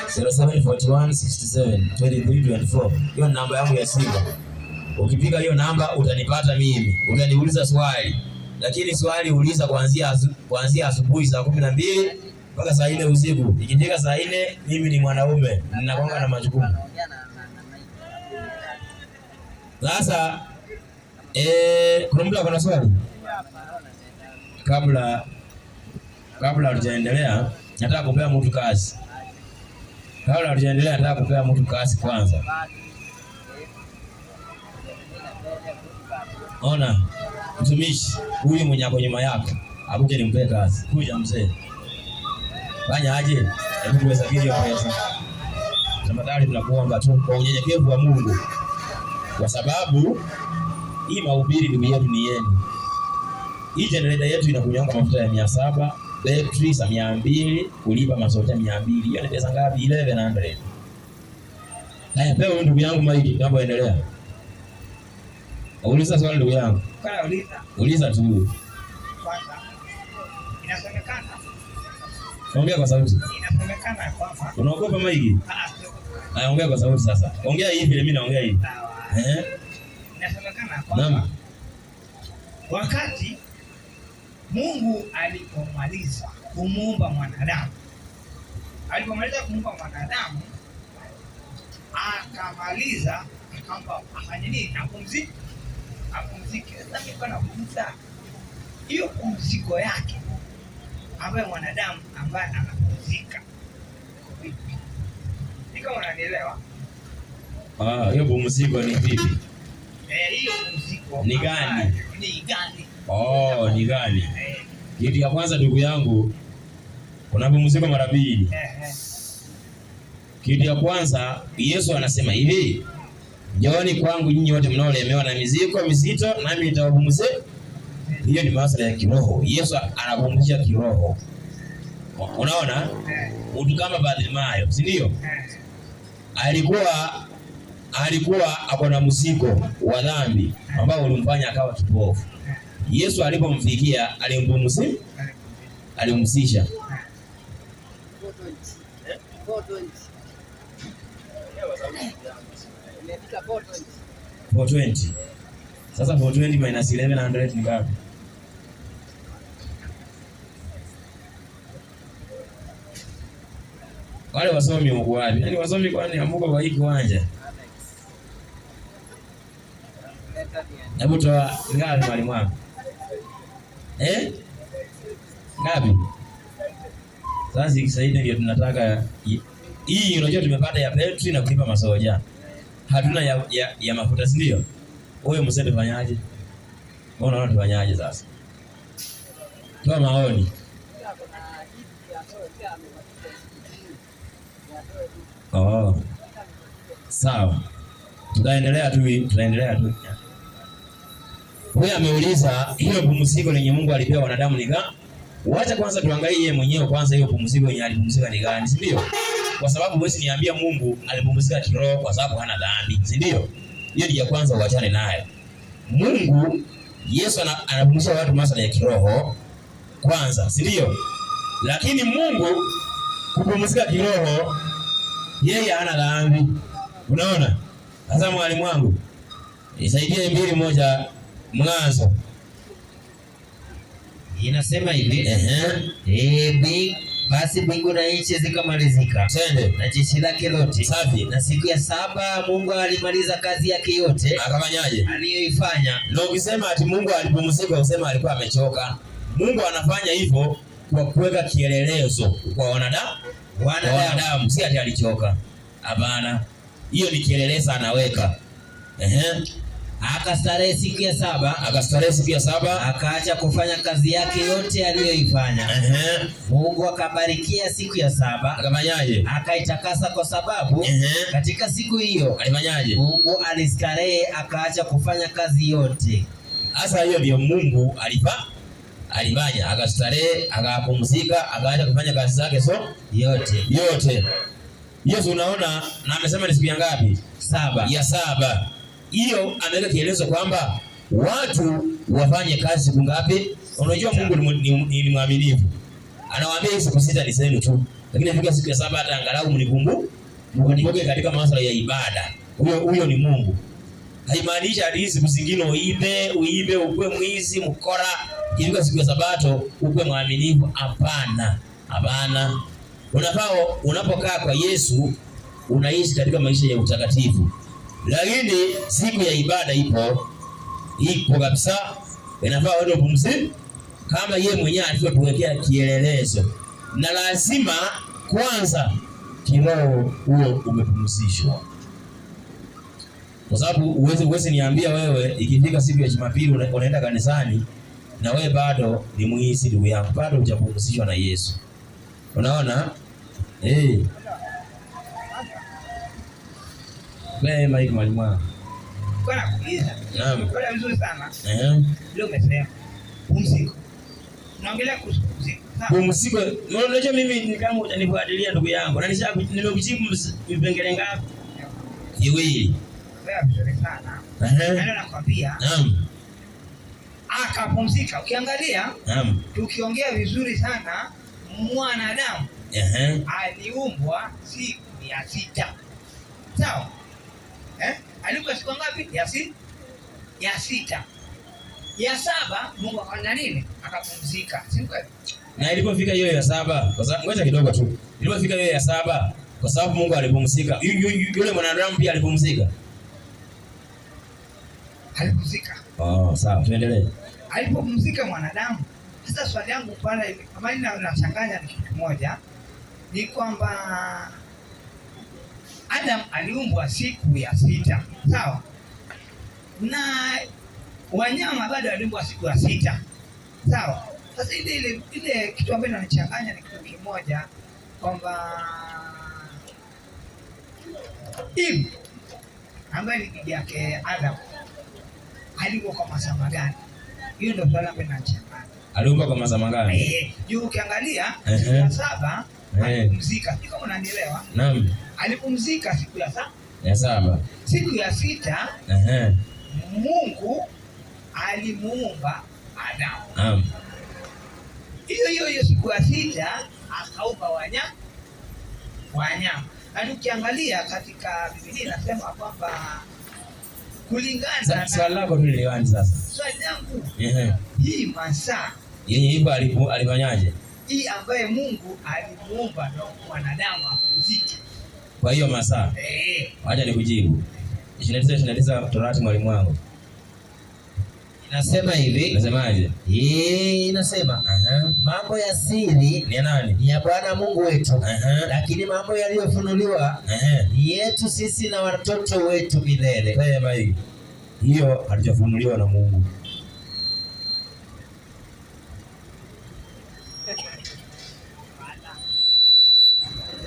67 2324. Hiyo ni namba yangu ya simu. Ukipiga hiyo namba utanipata mimi. Utaniuliza swali. Lakini swali uliza kuanzia asubuhi saa 12 mpaka saa 4 usiku. Ikifika saa 4 mimi ni mwanaume, ninakuanga na majukumu. Sasa kuna mtu akona swali? Kabla hatujaendelea nataka kupea mtu kazi. Nataka kupea mtu kazi kwanza. Ona, mtumishi huyu mwenye ako nyuma yako, akuje nimpe kazi. Kuja mzee. Fanya aje? Hebu tuwesafiri hiyo pesa. Tafadhali tunakuomba tu kwa unyenyekevu wa Mungu. Kwa sababu hii mahubiri ndugu yetu ni yenu. Hii generator yetu inakunyonga mafuta ya 700, battery za 200, kulipa masote 200. Hiyo ni pesa ngapi? 1100. Haya, pewa ndugu yangu maiki tunapoendelea. Uliza swali ndugu yangu. Uliza tu. Kwanza, inasemekana. Ongea kwa sauti. Inasemekana kwamba unaogopa maiki? Haya, ongea kwa sauti sasa. Ongea hivi mimi naongea hivi. Inasemekana kwamba wakati Mungu alipomaliza kumuumba mwanadamu, akamaliza akampa afanye nini? Apumzike. Sasa niko na kuuliza hiyo pumziko yake ambaye mwanadamu ambaye anapumzika. Niko unanielewa? Hiyo pumziko ni vipi? Hiyo pumziko ni gani? Ni gani? Kitu ya kwanza ndugu yangu, kuna pumziko mara mbili. Kitu ya kwanza Yesu anasema hivi, njooni kwangu nyinyi wote mnaolemewa na mizigo mizito nami nitawapumzisha. Hiyo ni masuala ya kiroho. Yesu anapumzisha kiroho. Unaona? Mtu kama Bartimayo, si ndio? Alikuwa ako na mzigo wa dhambi ambao ulimfanya akawa kipofu. Yesu alipomfikia alimpumzisha. 420. Sasa 420 minus 1100 ni ngapi? Wale wasomi wako wapi? Yaani wasomi kwani amuko kwa hii kiwanja? Hebu toa ngapi mwalimu wangu? Ngapi? Sasa ikisaidi ndio tunataka hii, unajua tumepata ya petri na kulipa masoja. Hatuna ya mafuta, si ndio? Wewe msende fanyaje? Unaona tufanyaje sasa? Toa maoni. Oh. Sawa. Tutaendelea tu. Huyu ameuliza hilo pumziko lenye Mungu alipewa wanadamu ni gani? Wacha kwanza tuangalie yeye mwenyewe kwanza, hiyo pumziko yenye alipumzika ni gani, si ndio? Kwa sababu wewe niambia Mungu alipumzika kiroho kwa sababu hana dhambi, si ndio? Hiyo ni ya kwanza, uachane nayo. Mungu Yesu anapumzisha watu masuala ya kiroho kwanza, si ndio? Lakini Mungu kupumzika kiroho yeye hana dhambi. Unaona? Sasa mwalimu wangu, nisaidie 2:1 Mwanzo. Inasema hivi, basi mbingu na nchi zikamalizika, na jeshi lake lote. Safi. Na siku ya 7 Mungu alimaliza kazi yake yote akafanyaje? Aliyoifanya. Na ukisema ati Mungu alipumzika usema alikuwa amechoka. Mungu anafanya hivyo kwa kuweka kielelezo kwa wanadamu, si ati alichoka. Hapana. Hiyo ni kielelezo anaweka. Akastarehe siku ya 7, akaacha kufanya kazi yake yote aliyoifanya. Mungu akabarikia siku ya 7, akafanyaje? Akaitakasa kwa sababu katika siku hiyo alifanyaje? Mungu alistarehe akaacha kufanya kazi yote. Sasa hiyo ndio Mungu alifanya, akastarehe, akapumzika, akaacha kufanya kazi zake yote. Yesu unaona, na amesema ni siku ya ngapi? 7. Ya 7. Hiyo ameweka kielezo kwamba watu wafanye kazi siku ngapi? Unajua Mungu ni mwaminifu. Anawaambia siku 6 ni zenu tu. Lakini ifika siku ya 7 hata angalau mnikumbuke katika masuala ya ibada. Huyo ni Mungu. Haimaanishi hadi siku zingine uibe, ukue mwizi, mkora, ifika siku ya Sabato ukue mwaminifu. Hapana. Unapokaa kwa Yesu unaishi katika maisha ya utakatifu. Lakini siku ya ibada ipo kabisa. Inafaa wewe upumzike kama yeye mwenyewe alivyotuwekea kielelezo. Na lazima kwanza kiroho huo umepumzishwa. Kwa sababu uweze niambia wewe ikifika siku ya Jumapili unaenda kanisani na wewe bado ni muisi, ndugu yangu, bado hujapumzishwa na Yesu. Unaona? Mike mwalimu wangu. Kwa nakuuliza. Naam. Kwa vizuri sana. Leo umesema pumziko. Naongelea kuhusu pumziko. Pumziko. Unajua mimi ni kama utanifuatilia ndugu yangu. Na nimekujibu vipengele ngapi? 2. Wewe vizuri sana. Ndio nakwambia. Naam. Akapumzika. Ukiangalia, tukiongea vizuri sana, mwanadamu aliumbwa siku ya 6. Sawa? Alikuwa siku ngapi? Ya 6. Ya 7 Mungu akafanya nini? Akapumzika. Si kweli? Na ilipofika hiyo ya 7, kwa sababu ngoja kidogo tu. Ilipofika hiyo ya 7, kwa sababu Mungu alipumzika, yule mwanadamu pia alipumzika. Sawa, tuendelee. Alipopumzika mwanadamu. Sasa swali yangu pale kama ninachanganya ni kitu kimoja, ni kwamba Adam aliumbwa siku ya 6. Sawa? Na wanyama bado waliumbwa siku ya 6. Sawa? Sasa ile kitu ambacho ninachanganya ni kitu kimoja, kwamba Eve ambaye ni bibi yake Adam aliumbwa kwa masaa gani? Hiyo ndio swali ambalo ninachanganya. Aliumbwa kwa masaa gani? Juu ukiangalia siku ya 7 alipumzika. Kama unanielewa? Naam. Alipumzika siku ya Ya 7. Siku ya 6 Mungu alimuumba Adamu. Hiyo siku ya 6 akaumba wanyama. Na tukiangalia katika Biblia inasema kwamba kulingana swali lako tu lilianza sasa. Swali langu. Hii masaa hivyo alifanyaje? Hii ambaye Mungu alimuumba na mwanadamu apumzike. Kwa hiyo masaa. Wacha nikujibu. 29 Torati mwalimu wangu. Inasema hivi. Inasemaje? Inasema mambo ya siri ni ya nani? Ni ya Bwana Mungu wetu. Lakini mambo yaliyofunuliwa ni yetu sisi na watoto wetu milele. Sema hivi. Hiyo halijafunuliwa na Mungu.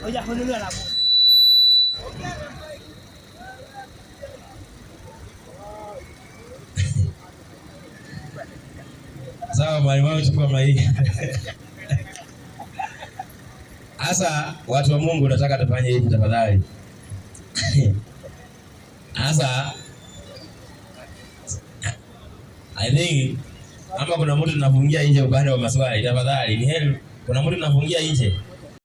Hajafunuliwa na Mungu. Sawa mwalimu wangu, chukua maiki. Asa watu wa Mungu, nataka tufanye hivi tafadhali. Asa I think ama kuna mtu tunafungia nje upande wa maswali tafadhali. Ni heri kuna mtu tunafungia nje.